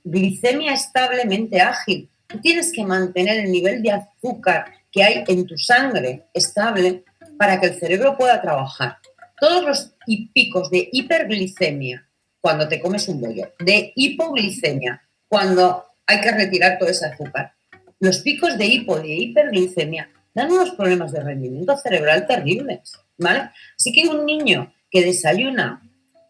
glicemia establemente ágil. Tú tienes que mantener el nivel de azúcar que hay en tu sangre estable para que el cerebro pueda trabajar. Todos los picos de hiperglicemia cuando te comes un bollo, de hipoglicemia cuando hay que retirar todo ese azúcar, los picos de hiperglicemia dan unos problemas de rendimiento cerebral terribles, ¿vale? Así que un niño que desayuna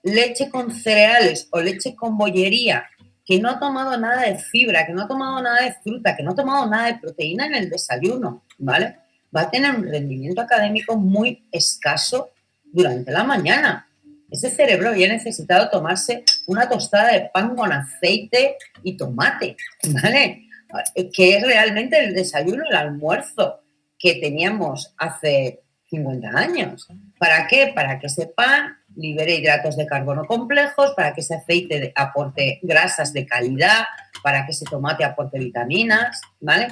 leche con cereales o leche con bollería, que no ha tomado nada de fibra, que no ha tomado nada de fruta, que no ha tomado nada de proteína en el desayuno, ¿vale?, va a tener un rendimiento académico muy escaso durante la mañana. Ese cerebro había necesitado tomarse una tostada de pan con aceite y tomate, ¿vale?, que es realmente el desayuno, el almuerzo que teníamos hace 50 años. ¿Para qué? Para que ese pan libere hidratos de carbono complejos, para que ese aceite aporte grasas de calidad, para que ese tomate aporte vitaminas, ¿vale?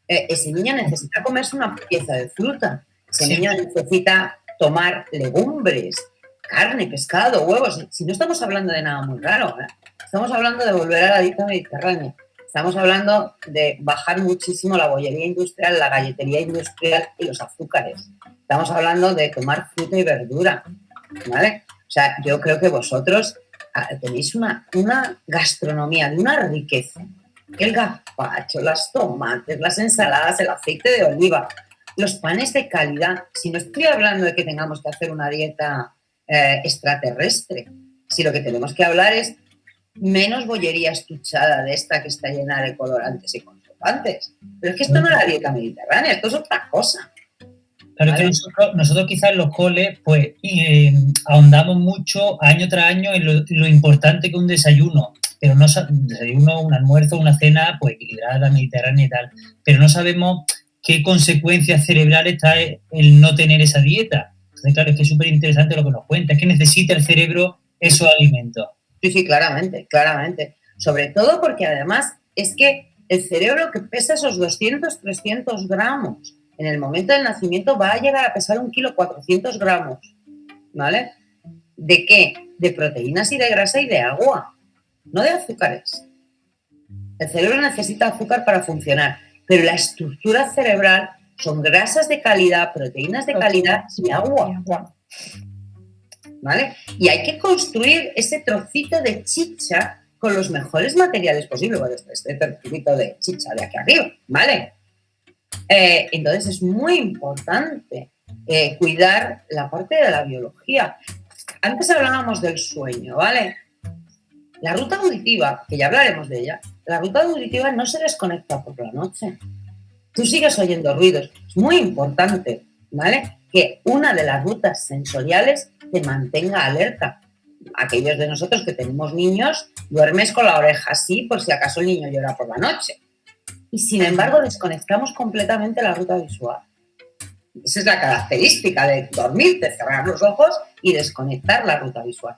Ese niño necesita comerse una pieza de fruta, ese niño necesita tomar legumbres, carne, pescado, huevos. Si no estamos hablando de nada muy raro, ¿eh? Estamos hablando de volver a la dieta mediterránea. Estamos hablando de bajar muchísimo la bollería industrial, la galletería industrial y los azúcares. Estamos hablando de tomar fruta y verdura, ¿vale? O sea, yo creo que vosotros tenéis una gastronomía de una riqueza. El gazpacho, las tomates, las ensaladas, el aceite de oliva, los panes de calidad. Si no estoy hablando de que tengamos que hacer una dieta extraterrestre, si lo que tenemos que hablar es menos bollería estuchada de esta que está llena de colorantes y conservantes. Pero es que esto no es la dieta mediterránea, esto es otra cosa. Claro, ¿vale? Que nosotros quizás en los coles pues ahondamos mucho año tras año en lo importante que es un desayuno, pero no un desayuno, un almuerzo, una cena pues equilibrada, mediterránea y tal, pero no sabemos qué consecuencias cerebrales trae el no tener esa dieta. Entonces, claro, es que es súper interesante lo que nos cuenta, es que necesita el cerebro esos alimentos. Sí, claramente, claramente. Sobre todo porque además es que el cerebro que pesa esos 200, 300 gramos en el momento del nacimiento va a llegar a pesar 1,4 kg, ¿vale? ¿De qué? De proteínas y de grasa y de agua, no de azúcares. El cerebro necesita azúcar para funcionar, pero la estructura cerebral son grasas de calidad, proteínas de calidad y agua. ¿Vale? Y hay que construir ese trocito de chicha con los mejores materiales posibles. Bueno, este trocito de chicha de aquí arriba, ¿vale? Entonces es muy importante cuidar la parte de la biología. Antes hablábamos del sueño, ¿vale? La ruta auditiva, que ya hablaremos de ella, la ruta auditiva no se desconecta por la noche. Tú sigues oyendo ruidos. Es muy importante, ¿vale?, que una de las rutas sensoriales te mantenga alerta. Aquellos de nosotros que tenemos niños, duermes con la oreja así por si acaso el niño llora por la noche. Y sin embargo, desconectamos completamente la ruta visual. Esa es la característica de dormir, de cerrar los ojos y desconectar la ruta visual.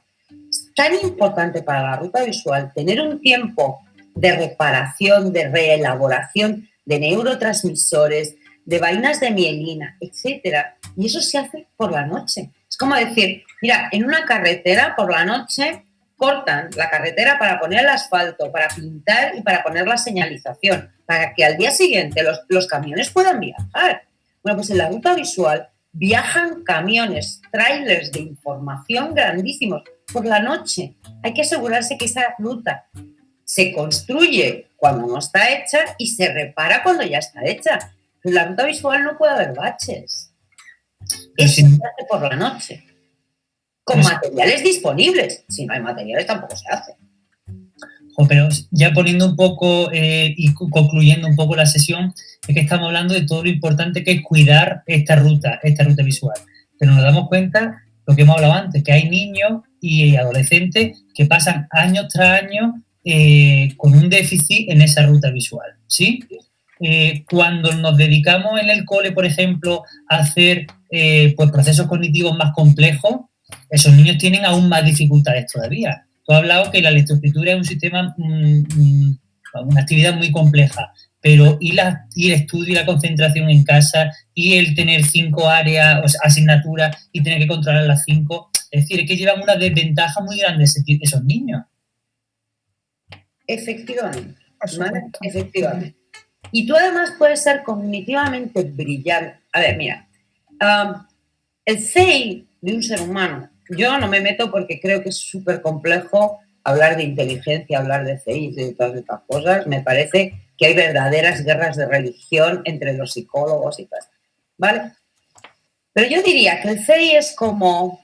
Es tan importante para la ruta visual tener un tiempo de reparación, de reelaboración de neurotransmisores, de vainas de mielina, etcétera. Y eso se hace por la noche. Es como decir, mira, en una carretera por la noche cortan la carretera para poner el asfalto, para pintar y para poner la señalización, para que al día siguiente los camiones puedan viajar. Bueno, pues en la ruta visual viajan camiones, trailers de información grandísimos por la noche. Hay que asegurarse que esa ruta se construye cuando no está hecha y se repara cuando ya está hecha. En la ruta visual no puede haber baches. Eso se hace por la noche. Con materiales disponibles. Si no hay materiales tampoco se hace. Pero ya poniendo un poco y concluyendo un poco la sesión, es que estamos hablando de todo lo importante que es cuidar esta ruta visual. Pero nos damos cuenta, lo que hemos hablado antes, que hay niños y adolescentes que pasan años tras años con un déficit en esa ruta visual, ¿sí? Cuando nos dedicamos en el cole, por ejemplo, a hacer pues procesos cognitivos más complejos, esos niños tienen aún más dificultades todavía. Tú has hablado que la lectoescritura es un sistema, una actividad muy compleja, pero y el estudio y la concentración en casa y el tener 5 áreas, o sea, asignaturas y tener que controlar las 5, es decir, es que llevan una desventaja muy grande esos niños. Efectivamente, ¿vale? Efectivamente. Y tú además puedes ser cognitivamente brillante. A ver, mira, el CI de un ser humano, yo no me meto porque creo que es súper complejo hablar de inteligencia, hablar de CI, de todas estas cosas. Me parece que hay verdaderas guerras de religión entre los psicólogos y tal, ¿vale? Pero yo diría que el CI es como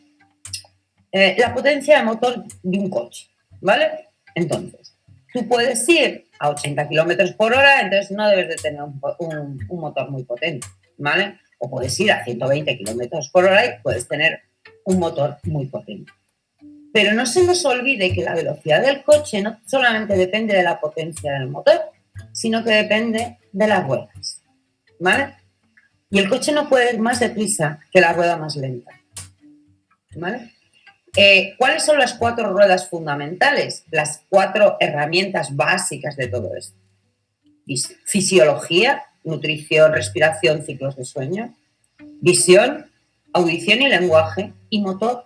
la potencia de motor de un coche, ¿vale? Entonces, tú puedes ir a 80 kilómetros por hora, entonces no debes de tener un motor muy potente, ¿vale? O puedes ir a 120 kilómetros por hora y puedes tener un motor muy potente. Pero no se nos olvide que la velocidad del coche no solamente depende de la potencia del motor, sino que depende de las ruedas, ¿vale? Y el coche no puede ir más deprisa que la rueda más lenta, ¿vale? ¿Cuáles son las 4 ruedas fundamentales? Las 4 herramientas básicas de todo esto. Fisiología, nutrición, respiración, ciclos de sueño. Visión, audición y lenguaje. Y motor,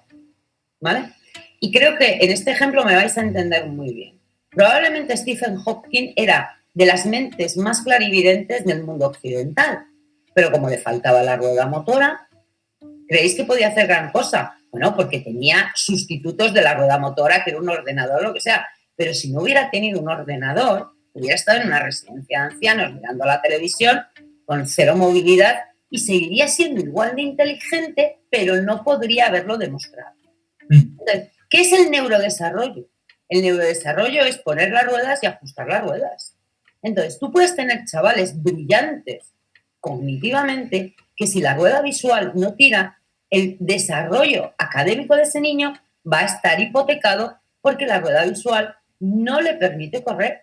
¿vale? Y creo que en este ejemplo me vais a entender muy bien. Probablemente Stephen Hawking era de las mentes más clarividentes del mundo occidental, pero como le faltaba la rueda motora, ¿creéis que podía hacer gran cosa? Bueno, porque tenía sustitutos de la rueda motora, que era un ordenador o lo que sea. Pero si no hubiera tenido un ordenador, hubiera estado en una residencia de ancianos mirando la televisión con 0 movilidad y seguiría siendo igual de inteligente, pero no podría haberlo demostrado. Entonces, ¿qué es el neurodesarrollo? El neurodesarrollo es poner las ruedas y ajustar las ruedas. Entonces, tú puedes tener chavales brillantes cognitivamente que si la rueda visual no tira, el desarrollo académico de ese niño va a estar hipotecado porque la rueda visual no le permite correr,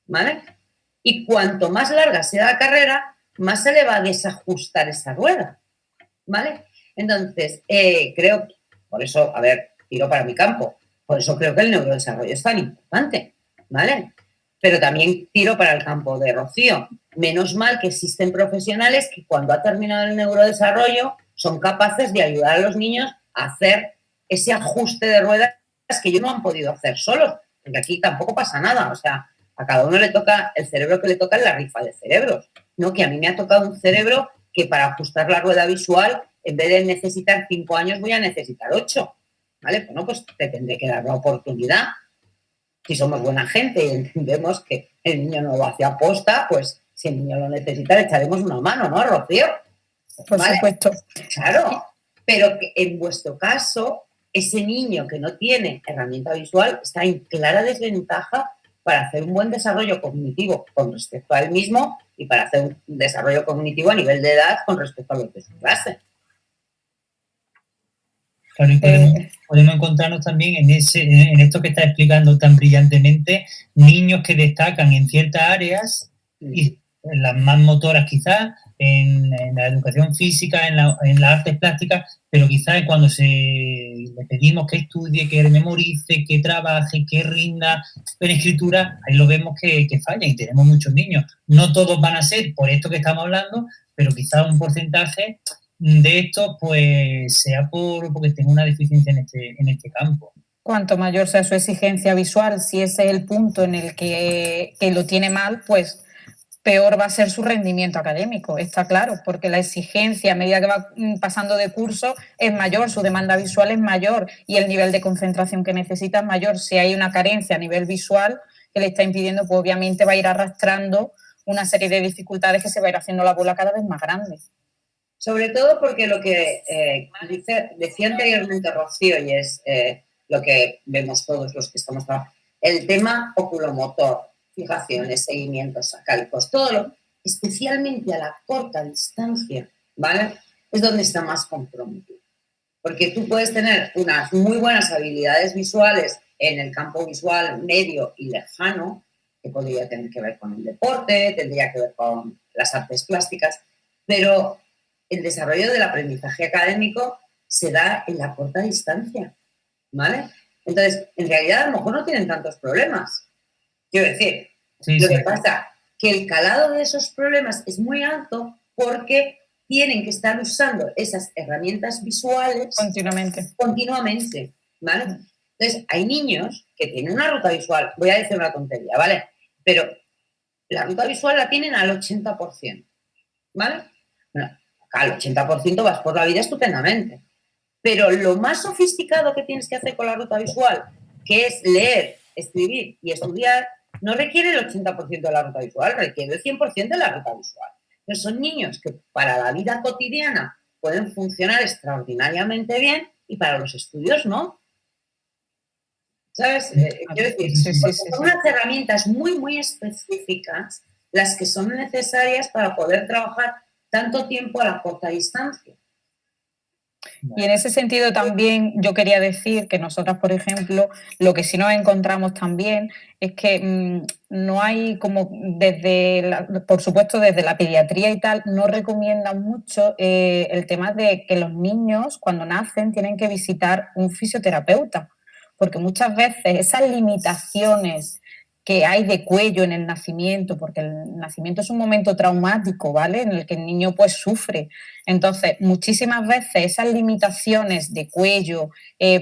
¿vale? Y cuanto más larga sea la carrera, más se le va a desajustar esa rueda, ¿vale? Entonces, creo, por eso, a ver, tiro para mi campo, por eso creo que el neurodesarrollo es tan importante, ¿vale? Pero también tiro para el campo de Rocío. Menos mal que existen profesionales que cuando ha terminado el neurodesarrollo son capaces de ayudar a los niños a hacer ese ajuste de ruedas que ellos no han podido hacer solos, porque aquí tampoco pasa nada, o sea, a cada uno le toca el cerebro que le toca en la rifa de cerebros, no que a mí me ha tocado un cerebro que para ajustar la rueda visual, en vez de necesitar 5 años, voy a necesitar 8, ¿vale? Bueno, pues te tendré que dar la oportunidad. Si somos buena gente y entendemos que el niño no lo hace aposta, pues si el niño lo necesita, le echaremos una mano, ¿no, Rocío? Por supuesto. Claro, pero que en vuestro caso, ese niño que no tiene herramienta visual está en clara desventaja para hacer un buen desarrollo cognitivo con respecto a él mismo y para hacer un desarrollo cognitivo a nivel de edad con respecto a los de su clase. Claro, y podemos encontrarnos también en esto que está explicando tan brillantemente, niños que destacan en ciertas áreas, y en las más motoras quizás, en la educación física, en las artes plásticas, pero quizás cuando le pedimos que estudie, que memorice, que trabaje, que rinda en escritura, ahí lo vemos que falla y tenemos muchos niños. No todos van a ser por esto que estamos hablando, pero quizás un porcentaje de esto pues sea porque tenga una deficiencia en este campo. Cuanto mayor sea su exigencia visual, si ese es el punto en el que lo tiene mal, pues peor va a ser su rendimiento académico, está claro, porque la exigencia a medida que va pasando de curso es mayor, su demanda visual es mayor y el nivel de concentración que necesita es mayor. Si hay una carencia a nivel visual que le está impidiendo, pues obviamente va a ir arrastrando una serie de dificultades que se va a ir haciendo la bola cada vez más grande. Sobre todo porque lo que decía anteriormente Rocío, y es lo que vemos todos los que estamos trabajando, el tema oculomotor, fijaciones, seguimientos acálicos, todo especialmente a la corta distancia, ¿vale? Es donde está más comprometido. Porque tú puedes tener unas muy buenas habilidades visuales en el campo visual medio y lejano, que podría tener que ver con el deporte, tendría que ver con las artes plásticas, pero el desarrollo del aprendizaje académico se da en la corta distancia, ¿vale? Entonces, en realidad, a lo mejor no tienen tantos problemas. Quiero decir, lo que pasa que el calado de esos problemas es muy alto porque tienen que estar usando esas herramientas visuales continuamente, ¿vale? Entonces, hay niños que tienen una ruta visual, voy a decir una tontería, ¿vale? Pero la ruta visual la tienen al 80%, ¿vale? Bueno, al 80% vas por la vida estupendamente. Pero lo más sofisticado que tienes que hacer con la ruta visual, que es leer, escribir y estudiar, no requiere el 80% de la ruta visual, requiere el 100% de la ruta visual. Entonces son niños que para la vida cotidiana pueden funcionar extraordinariamente bien y para los estudios no. ¿Sabes? Quiero decir, son unas herramientas muy, muy específicas las que son necesarias para poder trabajar tanto tiempo a la corta distancia. Y en ese sentido también yo quería decir que nosotras, por ejemplo, lo que sí nos encontramos también es que no hay como por supuesto desde la pediatría y tal, no recomiendan mucho el tema de que los niños cuando nacen tienen que visitar un fisioterapeuta, porque muchas veces esas limitaciones que hay de cuello en el nacimiento, porque el nacimiento es un momento traumático, ¿vale? En el que el niño pues sufre. Entonces, muchísimas veces esas limitaciones de cuello,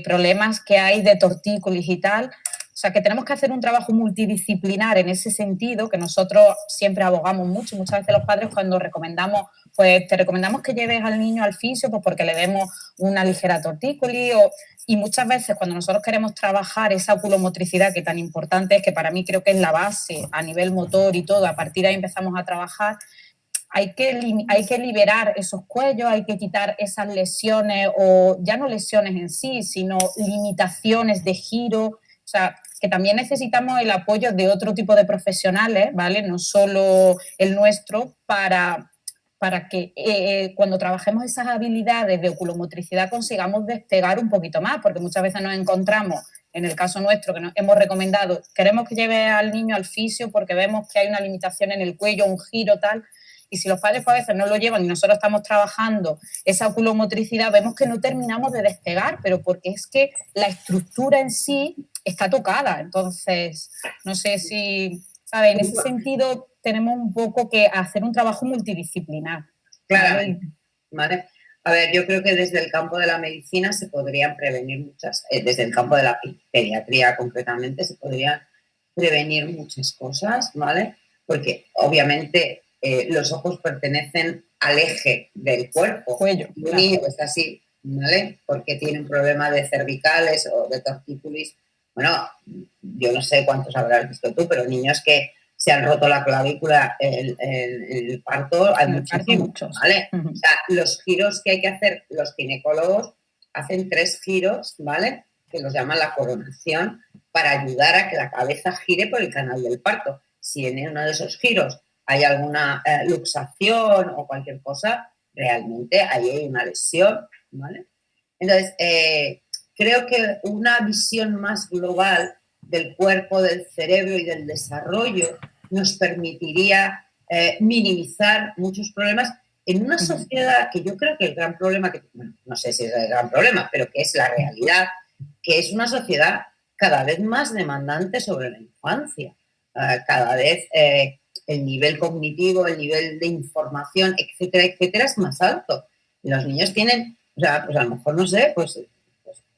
problemas que hay de tortícolis y tal, o sea, que tenemos que hacer un trabajo multidisciplinar en ese sentido, que nosotros siempre abogamos mucho. Muchas veces los padres cuando recomendamos, pues te recomendamos que lleves al niño al fisio, pues porque le demos una ligera tortícolis y muchas veces cuando nosotros queremos trabajar esa oculomotricidad que tan importante es, que para mí creo que es la base a nivel motor y todo, a partir de ahí empezamos a trabajar, hay que liberar esos cuellos, hay que quitar esas lesiones, o ya no lesiones en sí, sino limitaciones de giro, o sea, que también necesitamos el apoyo de otro tipo de profesionales, ¿vale? No solo el nuestro, para que cuando trabajemos esas habilidades de oculomotricidad consigamos despegar un poquito más, porque muchas veces nos encontramos, en el caso nuestro, que nos hemos recomendado, queremos que lleve al niño al fisio porque vemos que hay una limitación en el cuello, un giro tal, y si los padres pues, a veces no lo llevan y nosotros estamos trabajando esa oculomotricidad, vemos que no terminamos de despegar, pero porque es que la estructura en sí está tocada. Entonces, no sé si, ¿sabes? En ese sentido tenemos un poco que hacer un trabajo multidisciplinar. Claramente. ¿Vale? A ver, yo creo que desde el campo de la medicina se podrían prevenir muchas, desde el campo de la pediatría concretamente, se podrían prevenir muchas cosas, ¿vale? Porque obviamente los ojos pertenecen al eje del cuerpo. Cuello. Un niño que está así, ¿vale? Porque tiene un problema de cervicales o de tortícolis. Bueno, yo no sé cuántos habrás visto tú, pero niños que se han roto la clavícula en el parto, hay muchísimos, ¿vale? O sea, los giros que hay que hacer, los ginecólogos hacen 3 giros, ¿vale? Que los llaman la coronación, para ayudar a que la cabeza gire por el canal del parto. Si en uno de esos giros hay alguna luxación o cualquier cosa, realmente ahí hay una lesión, ¿vale? Entonces, creo que una visión más global del cuerpo, del cerebro y del desarrollo nos permitiría minimizar muchos problemas en una sociedad que yo creo que el gran problema, bueno, no sé si es el gran problema, pero que es la realidad, que es una sociedad cada vez más demandante sobre la infancia. Cada vez el nivel cognitivo, el nivel de información, etcétera, etcétera, es más alto. Los niños tienen, o sea, pues a lo mejor, no sé, pues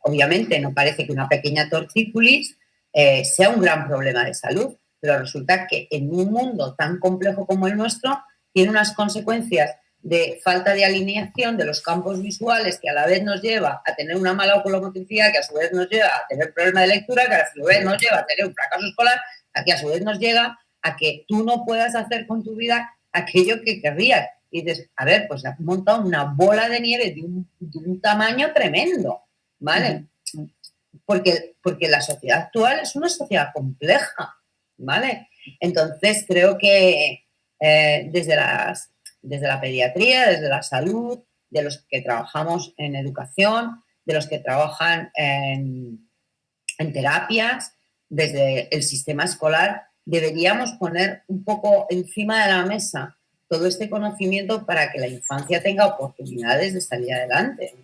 obviamente no parece que una pequeña tortícolis sea un gran problema de salud, pero resulta que en un mundo tan complejo como el nuestro tiene unas consecuencias de falta de alineación de los campos visuales, que a la vez nos lleva a tener una mala oculomotricidad, que a su vez nos lleva a tener problemas de lectura, que a su vez nos lleva a tener un fracaso escolar, que a su vez nos llega a que tú no puedas hacer con tu vida aquello que querrías. Y dices, a ver, pues has montado una bola de nieve de un tamaño tremendo, ¿vale? Porque la sociedad actual es una sociedad compleja, ¿vale? Entonces, creo que desde la pediatría, desde la salud, de los que trabajamos en educación, de los que trabajan en terapias, desde el sistema escolar, deberíamos poner un poco encima de la mesa todo este conocimiento para que la infancia tenga oportunidades de salir adelante.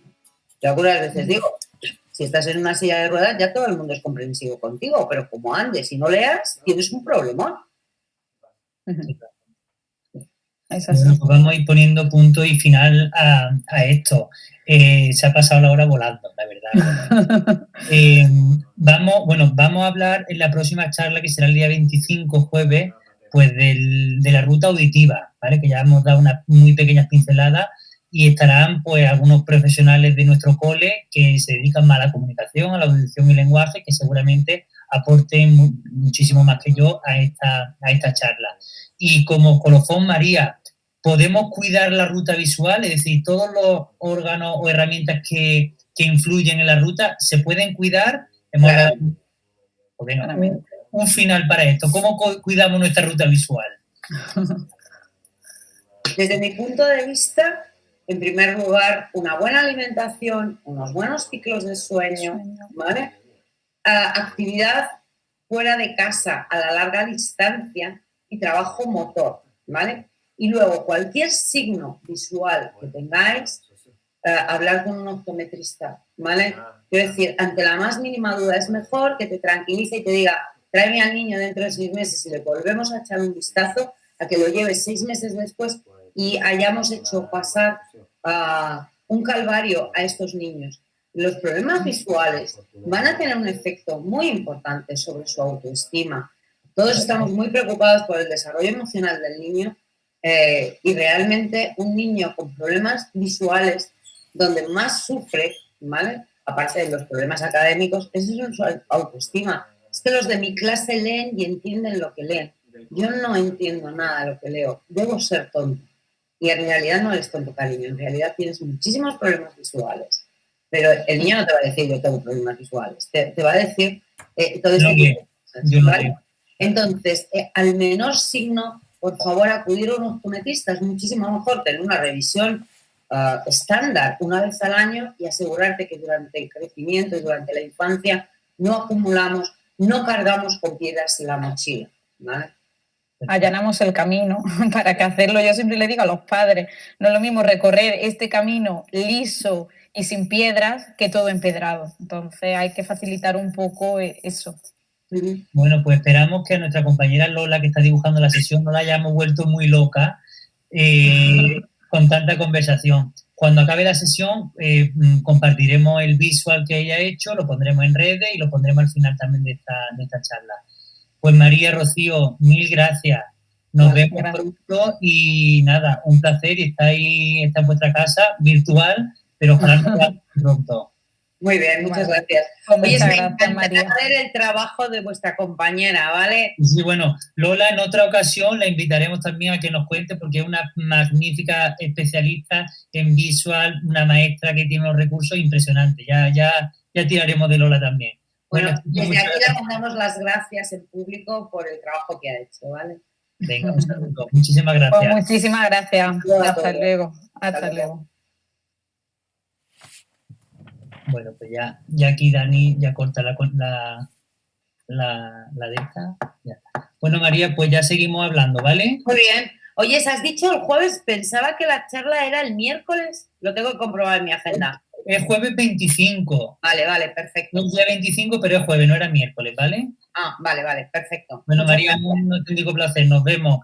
Yo algunas veces digo, si estás en una silla de ruedas ya todo el mundo es comprensivo contigo, pero como andes y no leas, tienes un problemón. Bueno, pues vamos a ir poniendo punto y final a esto. Se ha pasado la hora volando, la verdad. Vamos a hablar en la próxima charla, que será el día 25, jueves, pues de la ruta auditiva, ¿vale? Que ya hemos dado unas muy pequeñas pinceladas y estarán pues algunos profesionales de nuestro cole que se dedican más a la comunicación, a la audición y lenguaje, que seguramente aporten muchísimo más que yo a esta charla. Y como colofón, María, ¿podemos cuidar la ruta visual? Es decir, todos los órganos o herramientas que influyen en la ruta, ¿se pueden cuidar? Claro. Un final para esto. ¿Cómo cuidamos nuestra ruta visual? Desde mi punto de vista, en primer lugar, una buena alimentación, unos buenos ciclos de sueño, ¿vale? Actividad fuera de casa a la larga distancia y trabajo motor, ¿vale? Y luego, cualquier signo visual que tengáis, hablar con un optometrista, ¿vale? Quiero decir, ante la más mínima duda es mejor que te tranquilice y te diga, tráeme al niño dentro de 6 meses y le volvemos a echar un vistazo, a que lo lleves 6 meses después y hayamos hecho pasar un calvario a estos niños. Los problemas visuales van a tener un efecto muy importante sobre su autoestima. Todos estamos muy preocupados por el desarrollo emocional del niño y realmente un niño con problemas visuales, donde más sufre, ¿vale? Aparte de los problemas académicos, es en su autoestima. Es que los de mi clase leen y entienden lo que leen. Yo no entiendo nada de lo que leo. Debo ser tonto. Y en realidad no eres tonto, cariño. En realidad tienes muchísimos problemas visuales. Pero el niño no te va a decir yo tengo problemas visuales. Te va a decir todo este tipo de cosas, ¿vale? Entonces, al menor signo, por favor, acudir a un optometrista. Es muchísimo mejor tener una revisión estándar una vez al año y asegurarte que durante el crecimiento y durante la infancia no acumulamos, no cargamos con piedras en la mochila, ¿vale? Allanamos el camino para que hacerlo. Yo siempre le digo a los padres, no es lo mismo recorrer este camino liso y sin piedras que todo empedrado. Entonces hay que facilitar un poco eso. Bueno, pues esperamos que a nuestra compañera Lola, que está dibujando la sesión, no la hayamos vuelto muy loca con tanta conversación. Cuando acabe la sesión compartiremos el visual que ella ha hecho, lo pondremos en redes y lo pondremos al final también de esta charla. Pues María, Rocío, mil gracias. Nos vemos pronto y nada, un placer y está en vuestra casa virtual, pero ojalá nos veamos pronto. Muy bien, muchas Vale. gracias. Pues Oye, muchas me gracias, encantará María. ver el trabajo de vuestra compañera, ¿vale? Sí, bueno, Lola en otra ocasión la invitaremos también a que nos cuente porque es una magnífica especialista en visual, una maestra que tiene unos recursos impresionantes. Ya tiraremos de Lola también. Bueno, desde muchas aquí gracias. le mandamos las gracias en público por el trabajo que ha hecho, ¿vale? Venga, un saludo. Muchísimas Pues gracias. muchísimas gracias. Saludos a Hasta todos. luego. Hasta Hasta luego. luego. Bueno, pues ya aquí Dani ya corta la de esta. Ya está. Bueno, María, pues ya seguimos hablando, ¿vale? Muy bien. Oye, ¿has dicho el jueves? Pensaba que la charla era el miércoles. Lo tengo que comprobar en mi agenda. Es jueves 25. Vale, perfecto. No es día 25, pero es jueves, no era miércoles, ¿vale? Vale, perfecto. Bueno, Muchas María, gracias. un auténtico placer. Nos vemos.